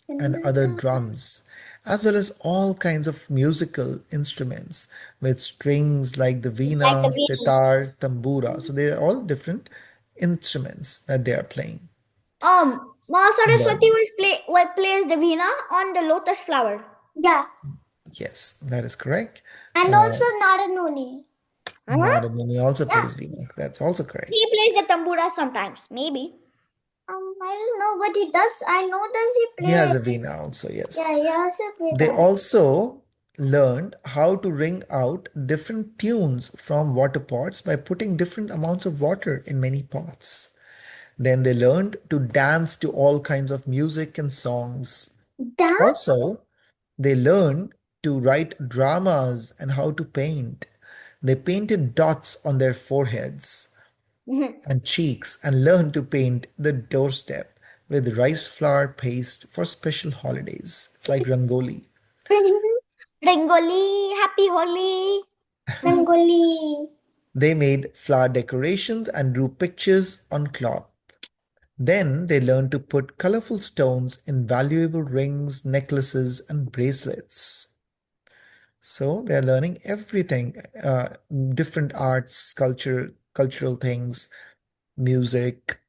and other drums, as well as all kinds of musical instruments with strings like the Like the veena, Vini. sitar, tambura. So they are all different instruments that they are playing Ma and Saraswati learning. plays the Veena on the lotus flower. Yeah. Yes, that is correct. And Uh, also Naranuni. Uh-huh. Narad Muni also Yeah. plays veena. That's also correct. He plays the tambura sometimes, maybe. I don't know what he does. I know does he He has play? a veena also, Yeah, yes. he also play They that. also learned how to wring out different tunes from water pots by putting different amounts of water in many pots. Then they learned to dance to all kinds of music and songs. Dance? Also, they learned to write dramas and how to paint. They painted dots on their foreheads Mhm. and cheeks and learned to paint the doorstep with rice flour paste for special holidays. It's like Rangoli. Rangoli, happy Holi. Rangoli. They made flower decorations and drew pictures on cloth. Then they learned to put colorful stones in valuable rings, necklaces, and bracelets. So they're learning everything, different arts, cultural things, music.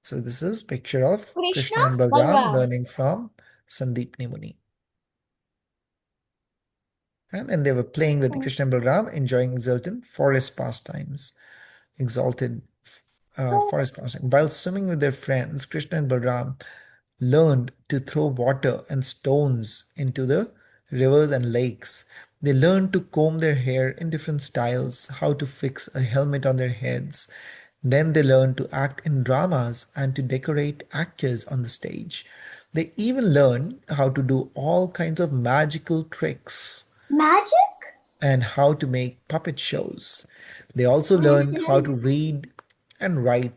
So this is picture of Krishna, Krishna and Balram Balram. learning from Sandeep Muni. And then they were playing with Krishna and Balram, enjoying exalted So forest pastime. While swimming with their friends, Krishna and Balram learned to throw water and stones into the rivers and lakes. They learned to comb their hair in different styles, how to fix a helmet on their heads. Then they learned to act in dramas and to decorate actors on the stage. They even learned how to do all kinds of magical tricks magic? and how to make puppet shows. They also learned how to read and write,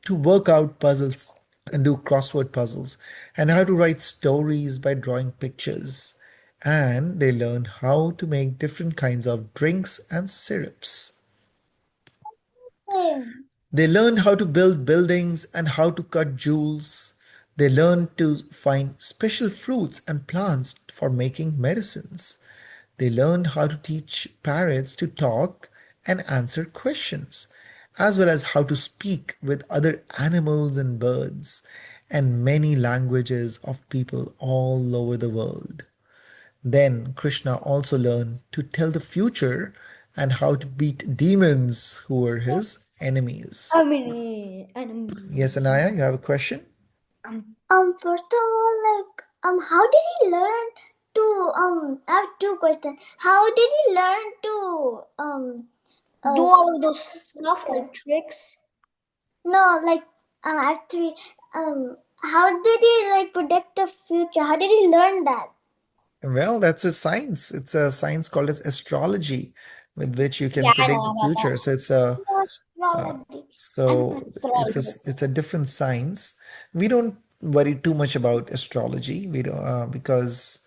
to work out puzzles and do crossword puzzles, and how to write stories by drawing pictures. And they learn how to make different kinds of drinks and syrups. Same. They learn how to build buildings and how to cut jewels. They learn to find special fruits and plants for making medicines. They learned how to teach parrots to talk and answer questions, as well as how to speak with other animals and birds, and many languages of people all over the world. Then Krishna also learned to tell the future and how to beat demons who were his enemies. Yes, Enemies. Anaya, you have a question? First of all, like, how did he learn to, I have two questions. How did he learn to, Do all of those stuff like tricks. no, like, actually, How did he like predict the future? How did he learn that? Well, that's a science. It's a science called as astrology, with which you can Yeah, I predict the know about future. that. So it's a Astrology. so Astrology. it's a different science. We don't worry too much about astrology. We don't because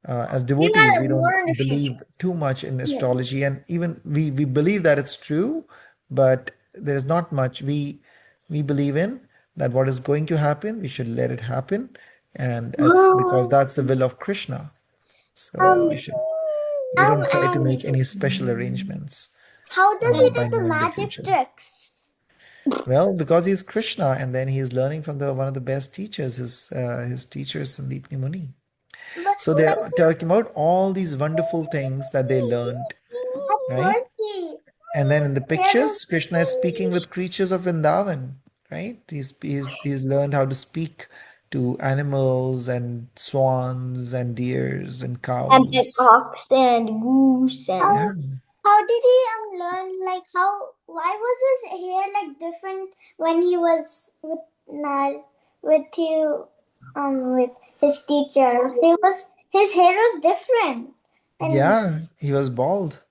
as You devotees gotta we don't learn the future. believe too much in Yeah. astrology, and even we believe that it's true, but there's not much we believe in that what is going to happen, we should let it happen, and it's because that's the will of Krishna. So Um, we don't try to and make any special arrangements how does he by do the knowing the magic future. tricks? Well, because he's Krishna, and then he's learning from the one of the best teachers, his teacher Sandeepni Muni. But So they're talking about all these wonderful things that they learned, at right? first he And then in the hair was pictures, Krishna is speaking with creatures of Vrindavan, right? He's learned how to speak to animals and swans and deers and And cows. peacocks and goose and Yeah. how did he learn like how why was his hair like different when he was with Nal with you with his teacher? His hair was different. And Yeah, he was bald,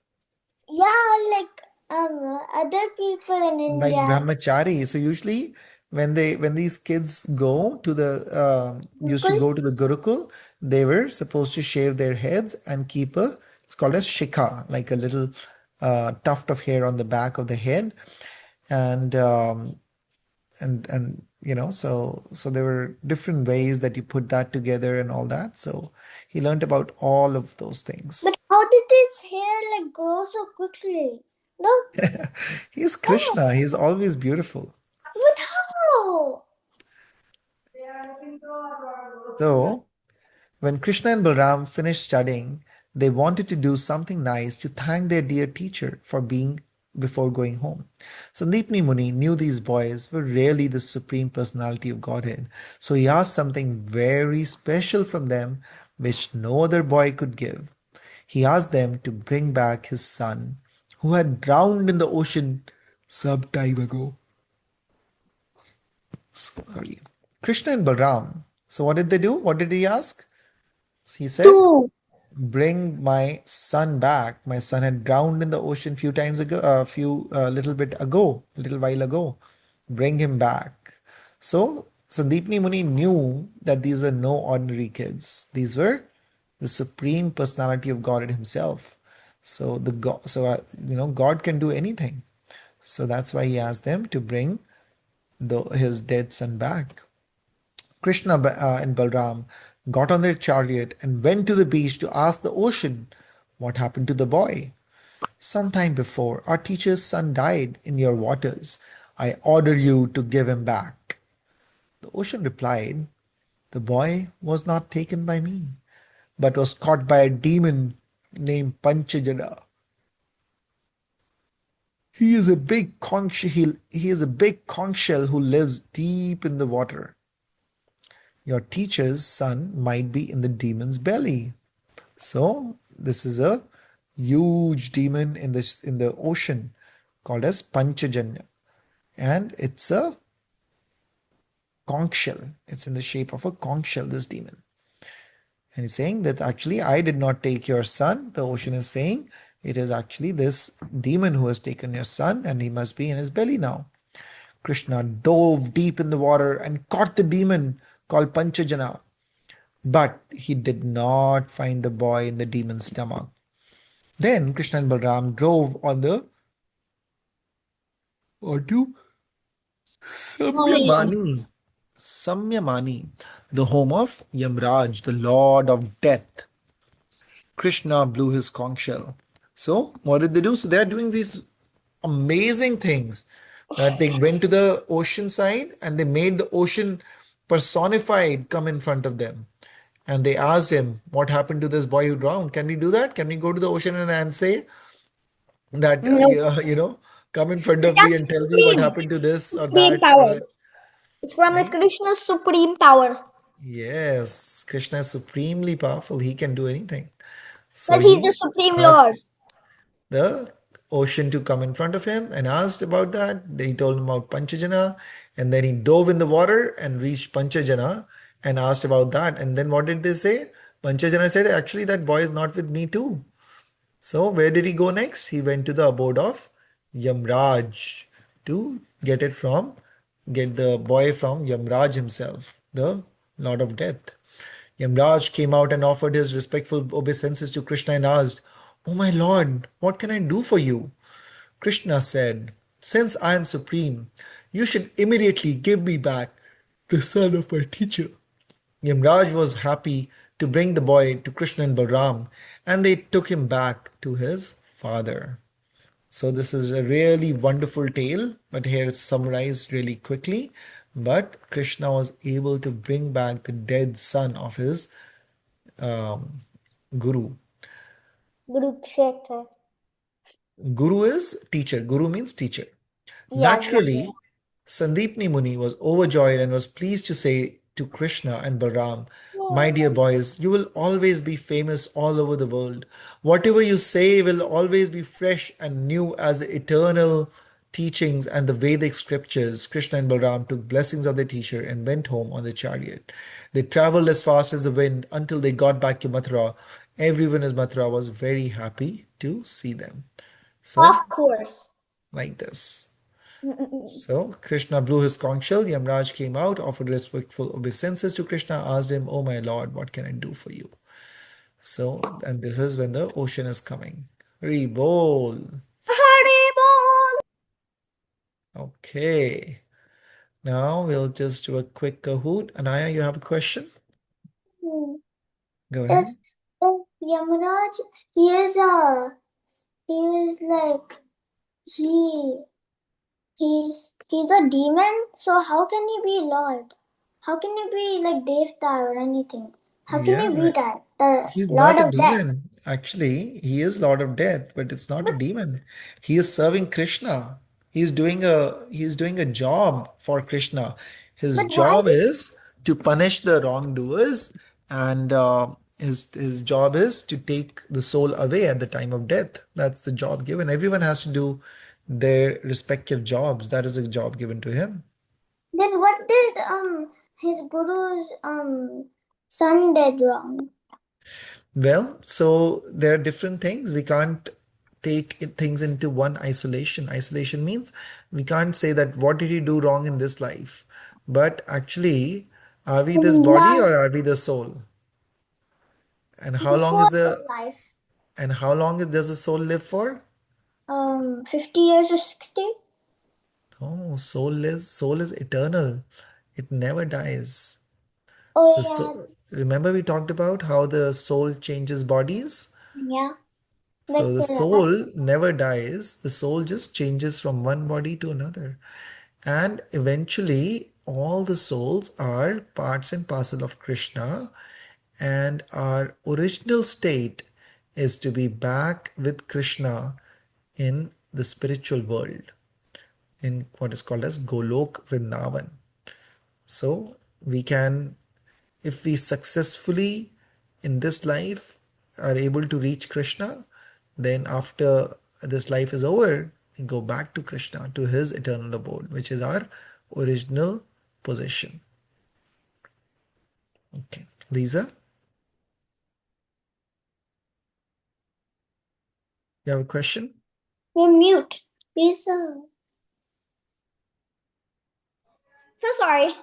yeah, like other people in like India. brahmachari. So usually when these kids go to the used to People go to the Gurukul, they were supposed to shave their heads and keep a it's called as shikha, like a little tuft of hair on the back of the head, and so there were different ways that you put that together and all that. So he learned about all of those but things. how did his hair like grow so quickly? No, He's oh, Krishna. He's always beautiful. but how? So when Krishna and Balram finished studying, they wanted to do something nice to thank their dear teacher for being before going home. Sandeepni Muni knew these boys were really the supreme personality of Godhead, so he asked something very special from them which no other boy could give. He asked them to bring back his son who had drowned in the ocean some time ago. Sorry. Krishna and Balram. So what did they do? What did he ask? He said, two. bring my son back. My son had drowned in the ocean few times ago, a few little bit ago, a little while ago. Bring him back. So Sandeepni Muni knew that these are no ordinary kids. These were the supreme personality of God himself. So the God, God can do anything. So that's why he asked them to bring his dead son back. Krishna and Balram got on their chariot and went to the beach to ask the ocean what happened to the boy. Some time before, our teacher's son died in your waters. I order you to give him back. The ocean replied, the boy was not taken by me, but was caught by a demon named Panchajana. He is a big conch shell who lives deep in the water. Your teacher's son might be in the demon's belly. So this is a huge demon in the ocean called as Panchajanya, and it's a conch shell. It's in the shape of a conch shell. This demon, and he's saying that actually I did not take your son. The ocean is saying it is actually this demon who has taken your son, and he must be in his belly now. Krishna dove deep in the water and caught the demon called Panchajana, but he did not find the boy in the demon's stomach. Then Krishna and Balram drove onto Mommy. Samyamani, the home of Yamraj, the lord of death. Krishna blew his conch shell. So what did they do? So they are doing these amazing things that they went to the ocean side and they made the ocean personified come in front of them. And they asked him, what happened to this boy who drowned? Can we do that? Can we go to the ocean and say that, No. come in front of me That's and tell me what supreme. happened to this or Supreme that? power. It's from the Right? Krishna's supreme power. Yes, Krishna is supremely powerful. He can do anything. So Because he's the he supreme asked lord. the ocean to come in front of him and asked about that. They told him about Panchajana, And then he dove in the water and reached Panchajana and asked about that. And then what did they say? Panchajana said, actually, that boy is not with me too. So where did he go next? He went to the abode of Yamraj to get the boy from Yamraj himself, the Lord of Death. Yamraj came out and offered his respectful obeisances to Krishna and asked, "Oh my Lord, what can I do for you?" Krishna said, "Since I am supreme, you should immediately give me back the son of my teacher." Yamraj was happy to bring the boy to Krishna and Balram, and they took him back to his father. So, this is a really wonderful tale, but here it's summarized really quickly. But Krishna was able to bring back the dead son of his guru. Kurukshetra. Guru is teacher. Guru means teacher. Yeah, yeah. Naturally, Sandeepni Muni was overjoyed and was pleased to say to Krishna and Balram, "My dear boys, you will always be famous all over the world. Whatever you say will always be fresh and new as the eternal teachings and the Vedic scriptures." Krishna and Balram took blessings of their teacher and went home on the chariot. They traveled as fast as the wind until they got back to Mathura. Everyone in Mathura was very happy to see them. Of So, course. like this. So Krishna blew his conch shell. Yamraj came out, offered respectful obeisances to Krishna, asked him, "Oh my Lord, what can I do for you?" So, and this is when the ocean is coming. Rebol. Haribol. Okay. Now we'll just do a quick Kahoot. Anaya, you have a question? Hmm. Go If ahead. Yamaraj, he is like he he's a demon, so how can he be Lord? How can he be like Devta or anything? How can he Yeah, be that? The he's Lord not a of Death. demon. Actually, he is Lord of Death, but it's not a But demon. He is serving Krishna. He's doing a job for Krishna. His why job is to punish the wrongdoers, and his job is to take the soul away at the time of death. That's the job given. Everyone has to do their respective jobs. That is a job given to him. then what did his guru's son did wrong? Well, so there are different things. We can't take things into one isolation. Isolation means we can't say that what did he do wrong in this life? But actually, are we this In body last or are we the soul? And how long before is this the life, and how long does the soul live for? 50 years or 60? No, soul is eternal. It never dies. Oh The yeah, soul, remember we talked about how the soul changes bodies? yeah. So That's the a soul never dies. The soul just changes from one body to another. And eventually, all the souls are parts and parcel of Krishna. And our original state is to be back with Krishna in the spiritual world, in what is called as Golok Vrindavan. So we can, if we successfully in this life are able to reach Krishna, then after this life is over, we go back to Krishna, to his eternal abode, which is our original position. Okay. Lisa, you have a question? You're mute. Lisa. So sorry.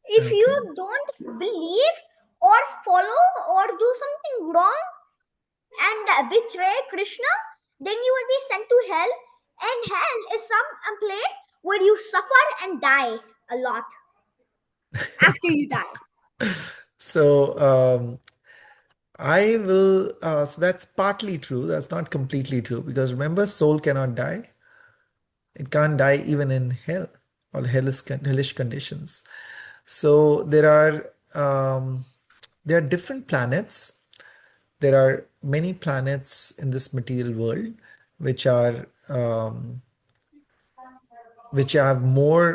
If Okay. you don't believe or follow or do something wrong and betray Krishna, then you will be sent to hell. And hell is a place where you suffer and die a lot after you die. So so that's partly true. That's not completely true because remember, soul cannot die. It can't die even in hell or hellish conditions. So there are different planets. There are many planets in this material world which are which have more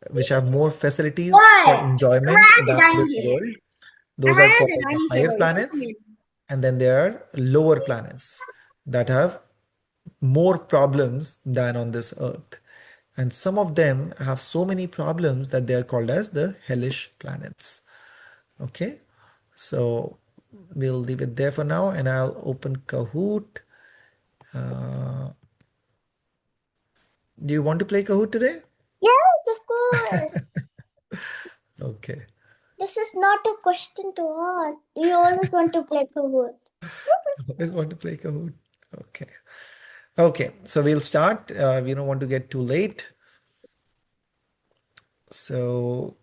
which have more facilities for Why? enjoyment Ryan is than dying this here. world. Those are Ryan called is the dying higher here. Listen to planets, me. and then there are lower planets that have more problems than on this earth. And some of them have so many problems that they are called as the hellish planets. Okay, so we'll leave it there for now, and I'll open Kahoot. Do you want to play Kahoot today? Yes, of course. Okay. This is not a question to ask. We always want to play Kahoot. Always want to play Kahoot. Okay. Okay, so we'll start. We don't want to get too late. So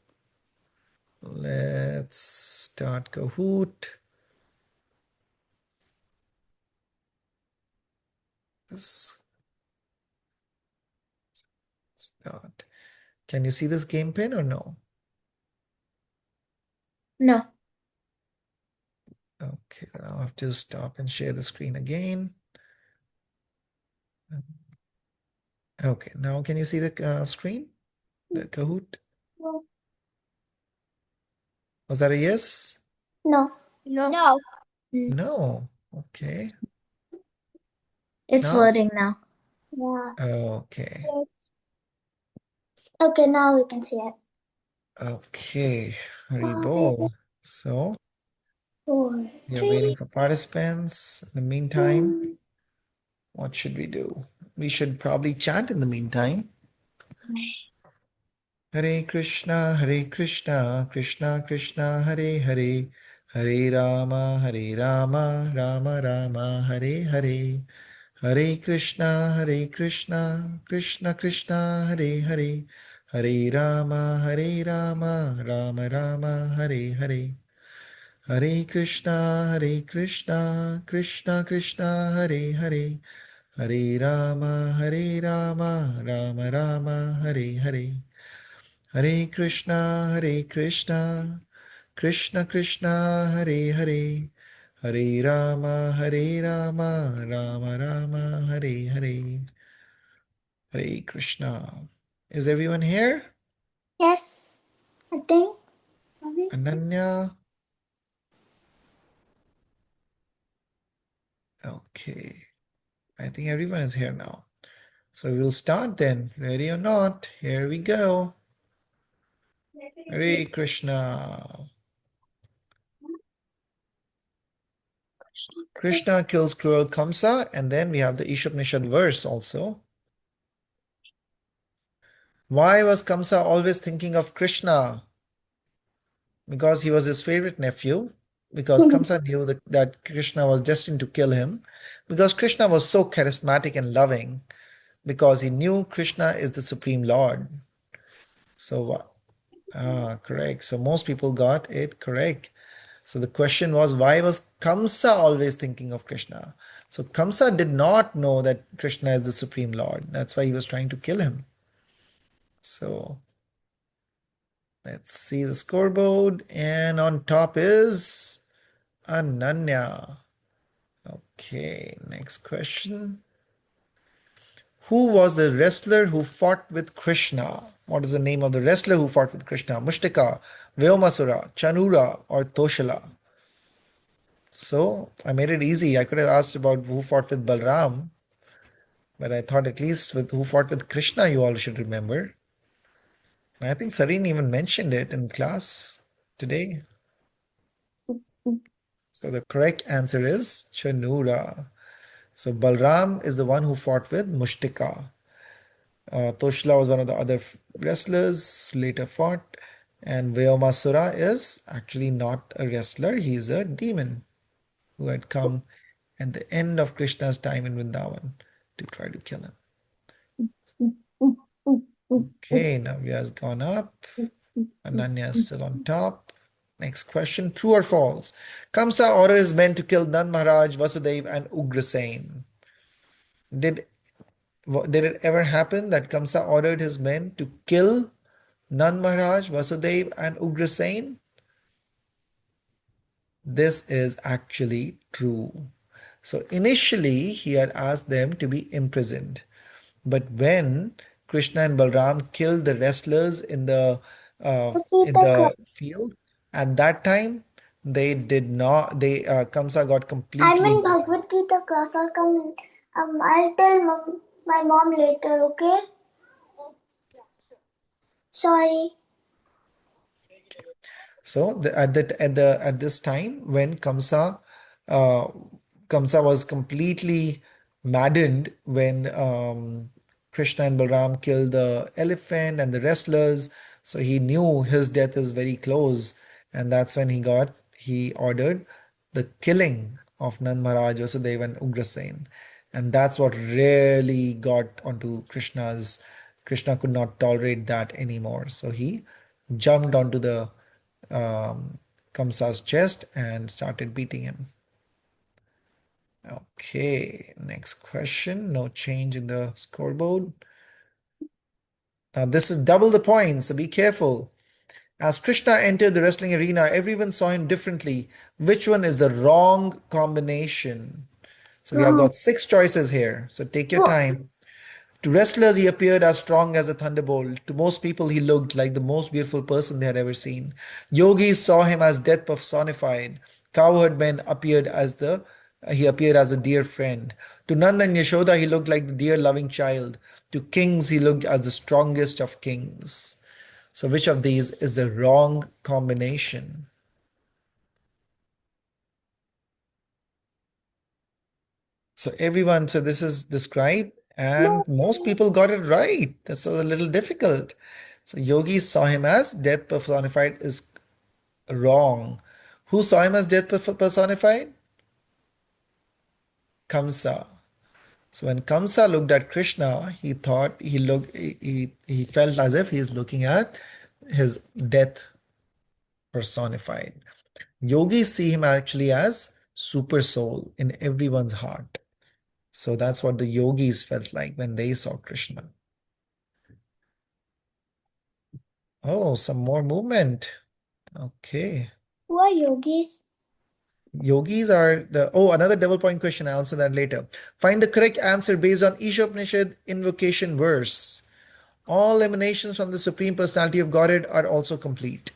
let's start Kahoot. Let's start. Can you see this game pin or no? No. Okay, then I'll have to stop and share the screen again. Okay, now can you see the screen? The Kahoot? No. Was that a yes? No. No. No. Okay. It's Now? loading now. Yeah. Okay. Okay, now we can see it. Okay. Haribol. So 4, we are 3, waiting for participants. In the meantime, what should we do? We should probably chat in the meantime. Hare Krishna, Krishna Krishna, Hare Hare, Hare Rama, Rama Rama, Hare Hare. Hare Krishna, Krishna Krishna, Hare Hare, Hare Rama, Rama Rama, Hare Hare. Hare Krishna, Krishna Krishna, Hare Hare, Hare Rama, Rama Rama, Hare Hare. Hare Krishna, Krishna Krishna, Hare Hare, Hare Rama, Rama Rama, Hare Hare. Hare Krishna. Is everyone here? yes, I think. Ananya? Okay. I think everyone is here now. So we'll start then. Ready or not? Here we go. Hare Krishna. Krishna kills cruel Kamsa, and then we have the Ishopanishad verse also. Why was Kamsa always thinking of Krishna? Because he was his favorite nephew. Because Kamsa knew that Krishna was destined to kill him. Because Krishna was so charismatic and loving. Because he knew Krishna is the Supreme Lord. So, correct. So most people got it correct. So the question was, why was Kamsa always thinking of Krishna? So Kamsa did not know that Krishna is the Supreme Lord. That's why he was trying to kill him. So let's see the scoreboard. And on top is Ananya. Okay, next question. Who was the wrestler who fought with Krishna? What is the name of the wrestler who fought with Krishna? Mushtaka, Vyomasura, Chanura, or Toshala? So I made it easy. I could have asked about who fought with Balram, but I thought at least with who fought with Krishna, you all should remember. And I think Sareen even mentioned it in class today. So the correct answer is Chanura. So Balram is the one who fought with Mushtika. Toshla was one of the other wrestlers, later fought. And Vyomasura is actually not a wrestler, he is a demon who had come at the end of Krishna's time in Vrindavan to try to kill him. Okay, Navya has gone up. Ananya is still on top. Next question, true or false? Kamsa orders his men to kill Nand Maharaj, Vasudev, and Ugrasen. Did did it ever happen that Kamsa ordered his men to kill Nand Maharaj, Vasudev, and Ugrasen? This is actually true. So initially, he had asked them to be imprisoned. But when Krishna and Balram killed the wrestlers in the field, at that time they did not. They Kamsa got I'm completely in mad. Bhagavad Gita class. I'll come in. I'll tell my mom later, okay? Sorry. So at this time when uh, Kamsa was completely maddened when Krishna and Balram killed the elephant and the wrestlers, so he knew his death is very close, and that's when he ordered the killing of Nand Maharaj, Vasudeva, and Ugrasen, and that's what really got onto Krishna's. Krishna could not tolerate that anymore, so he jumped onto the um, Kamsa's chest and started beating him. Okay, next question. No change in the scoreboard. Now, this is double the points, so be careful. As Krishna entered the wrestling arena, everyone saw him differently. Which one is the wrong combination? So, we have got six choices here, so take your time. To wrestlers, he appeared as strong as a thunderbolt. To most people, he looked like the most beautiful person they had ever seen. Yogis saw him as death personified. Cowherd men he appeared as a dear friend. To Nanda and Yashoda, he looked like the dear loving child. To kings, he looked as the strongest of kings. So, which of these is the wrong combination? So this is described, and most people got it right. That's a little difficult. So yogis saw him as death personified is wrong. Who saw him as death personified? Kamsa. So when Kamsa looked at Krishna, he thought he felt as if he is looking at his death personified. Yogis see him actually as super soul in everyone's heart. So that's what the yogis felt like when they saw Krishna. Oh, some more movement. Okay. Who are yogis? Yogis are another double point question. I'll answer that later. Find the correct answer based on Ishopanishad invocation verse. All emanations from the Supreme Personality of Godhead are also complete.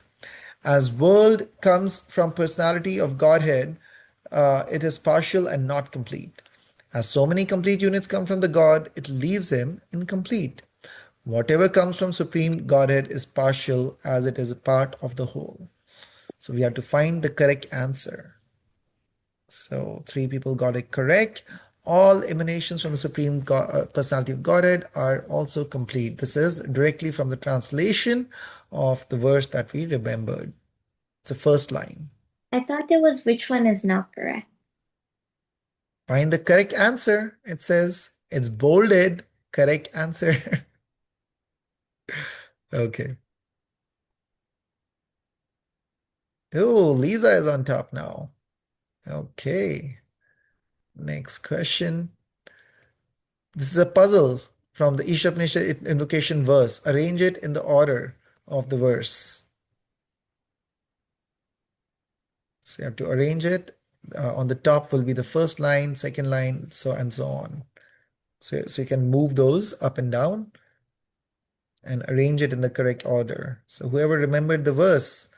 As world comes from personality of Godhead, it is partial and not complete. As so many complete units come from the God, it leaves him incomplete. Whatever comes from Supreme Godhead is partial as it is a part of the whole. So we have to find the correct answer. So three people got it correct. All emanations from the Supreme Personality of Godhead are also complete. This is directly from the translation of the verse that we remembered. It's the first line. I thought it was which one is not correct. Find the correct answer. It says it's bolded. Correct answer. Okay. Oh, Lisa is on top now. Okay. Next question. This is a puzzle from the Ishopanishad invocation verse. Arrange it in the order of the verse. So you have to arrange it. On the top will be the first line, second line, so and so on. So you can move those up and down and arrange it in the correct order. So whoever remembered the verse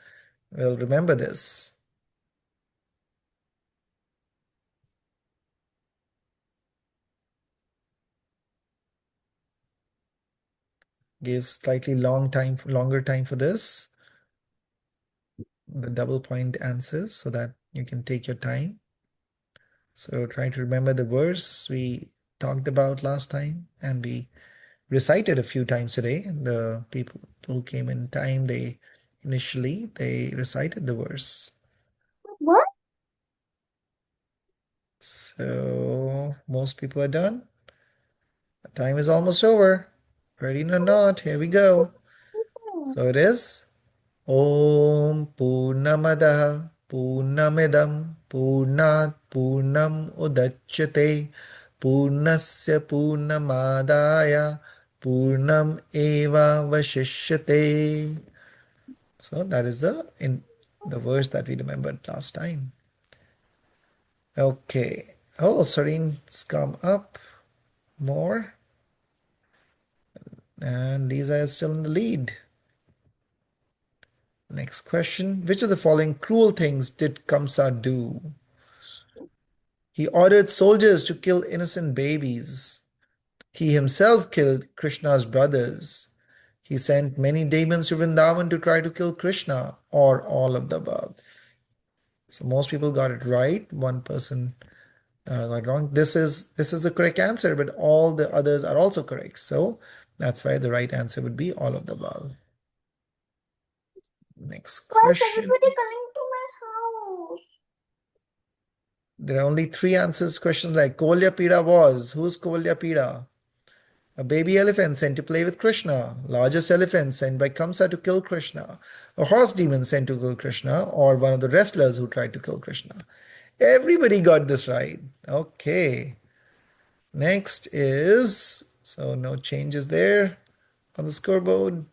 will remember this. Give slightly longer time for this. The double point answers so that you can take your time. So try to remember the verse we talked about last time and we recited a few times today. The people who came in time, they recited the verse. What? So most people are done. The time is almost over. Ready or not, here we go. So it is Om Purnamadaha Purnamidam Purnat Purnam Udachyate Purnasya Purnamadaya Purnam Eva Vashishyate. So that is the verse that we remembered last time. Okay. Oh, Serene's come up more. And Lisa is still in the lead. Next question. Which of the following cruel things did Kamsa do? He ordered soldiers to kill innocent babies. He himself killed Krishna's brothers. He sent many demons to Vrindavan to try to kill Krishna, or all of the above. So most people got it right. One person got wrong. This is the correct answer, but all the others are also correct. So that's why the right answer would be all of the above. Next Why is question. everybody coming to my house? There are only three answers. Questions like Kolya Pida was. Who's Kolya Pida? A baby elephant sent to play with Krishna. Largest elephant sent by Kamsa to kill Krishna. A horse demon sent to kill Krishna, or one of the wrestlers who tried to kill Krishna. Everybody got this right. Okay. Next is, so no changes there on the scoreboard.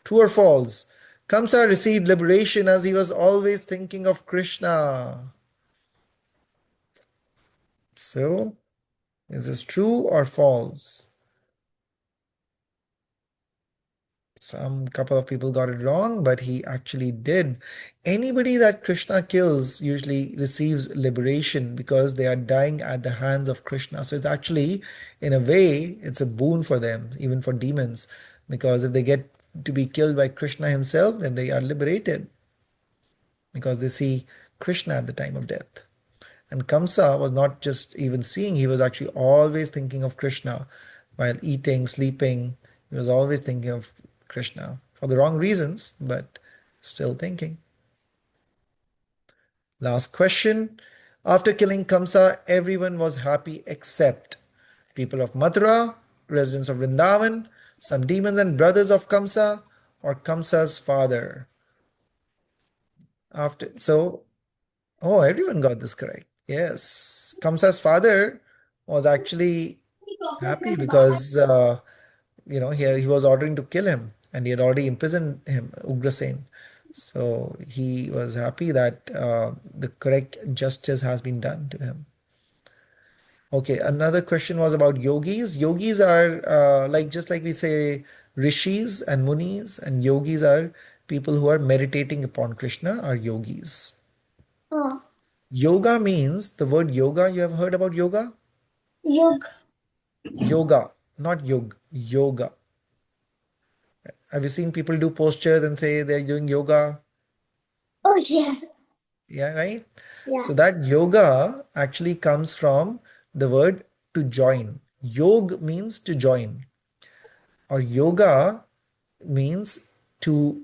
True or false? Kamsa received liberation as he was always thinking of Krishna. So, is this true or false? Some couple of people got it wrong, but he actually did. Anybody that Krishna kills usually receives liberation because they are dying at the hands of Krishna. So it's actually, in a way, it's a boon for them, even for demons, because if they get to be killed by Krishna himself, then they are liberated because they see Krishna at the time of death. And Kamsa was not just even seeing, he was actually always thinking of Krishna while eating, sleeping. He was always thinking of Krishna for the wrong reasons, but still thinking. Last question. After killing Kamsa, everyone was happy except people of Mathura, residents of Vrindavan, some demons and brothers of Kamsa, or Kamsa's father. Oh, everyone got this correct. Yes, Kamsa's father was actually happy because he was ordering to kill him, and he had already imprisoned him, Ugrasen. So he was happy that the correct justice has been done to him. Okay, another question was about yogis. Yogis are just like we say rishis and munis, and yogis are people who are meditating upon Krishna are yogis. Oh, Yoga means the word yoga. You have heard about yoga? yog. Yoga, not yog, yoga. Have you seen people do postures and say they're doing yoga? Oh, yes. Yeah, right? Yeah. So that yoga actually comes from the word to join. Yog means to join, or yoga means to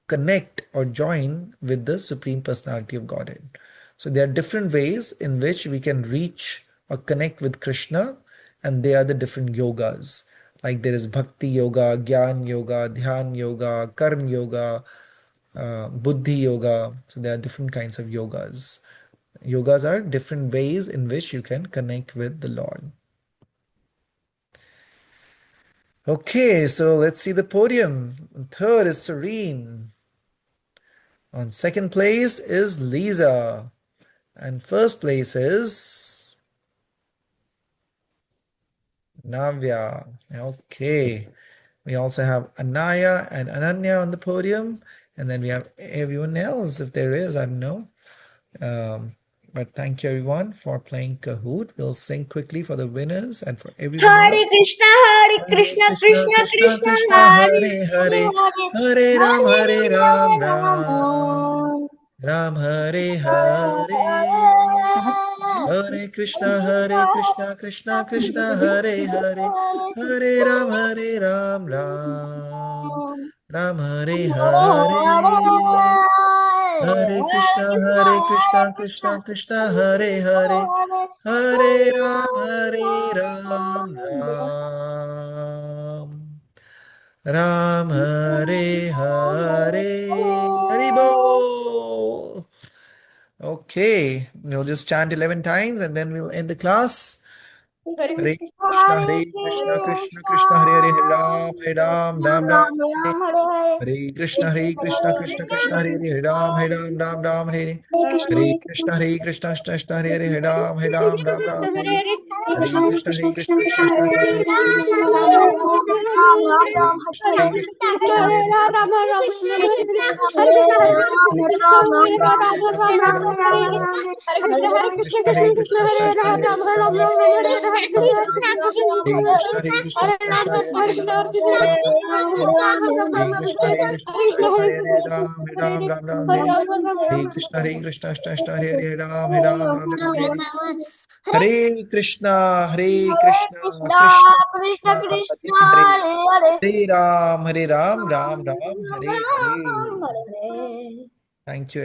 connect or join with the Supreme Personality of Godhead. So there are different ways in which we can reach or connect with Krishna, and they are the different yogas. Like there is Bhakti Yoga, Gyan Yoga, Dhyan Yoga, Karm Yoga, Buddhi Yoga. So there are different kinds of yogas. Yogas are different ways in which you can connect with the Lord. Okay, so let's see the podium. Third is Serene. On second place is Lisa. And first place is Navya. Okay. We also have Anaya and Ananya on the podium. And then we have everyone else, if there is, I don't know. But thank you everyone for playing Kahoot. We'll sing quickly for the winners and for everyone else. Hare Hare Krishna, Krishna, Krishna Krishna Krishna, Krishna, Hare Hare Hare, Hare, Hare Hare Ram, Hare Ram, Hare Ram Rama. Ram, Hare Hare. Hare Hare Krishna, Krishna, Krishna Krishna, Krishna Hare Hare, Hare Ram, Hare Ram, Ram Hare Hare. Hare Krishna, Krishna Krishna, Hare Hare, Hare Ram, Hare Ram, Ram Hare Hare. Haribol. Okay, we'll just chant 11 times and then we'll end the class. Hare Krishna, Krishna Krishna, Hare Ram, Ram Ram, Hare Hare Krishna, Krishna Krishna, Hare Ram, Ram Ram, Hare Hare Krishna, Krishna Krishna, Hare Ram, Ram Ram, Hare Hare Krishna, Hare Krishna, Krishna Krishna, Hare Hare, Hare Hare, Hare Rama, Rama Rama, Hare Hare. Hare Krishna, Hare Krishna, Krishna Hare Hare, Hare Krishna, Hare Krishna, Krishna Hare Hare, Ram Ram, Hare Hare, Hare Hare. Hare Krishna, Hare Krishna, Krishna Hare Hare, Ram Ram, Hare Krishna, Hare Krishna, Krishna Hare Hare, Ram Ram, Ram Ram, Hare Hare. Hare Krishna, Hare Krishna, Krishna Hare Hare, Ram Ram, Ram Ram, Hare Hare. Hare Krishna, Hare Krishna, Krishna Krishna Krishna, Hare Krishna Hare, Hare Hare Hare Ram, Ram Ram, Hare Hare. Hare. Thank you.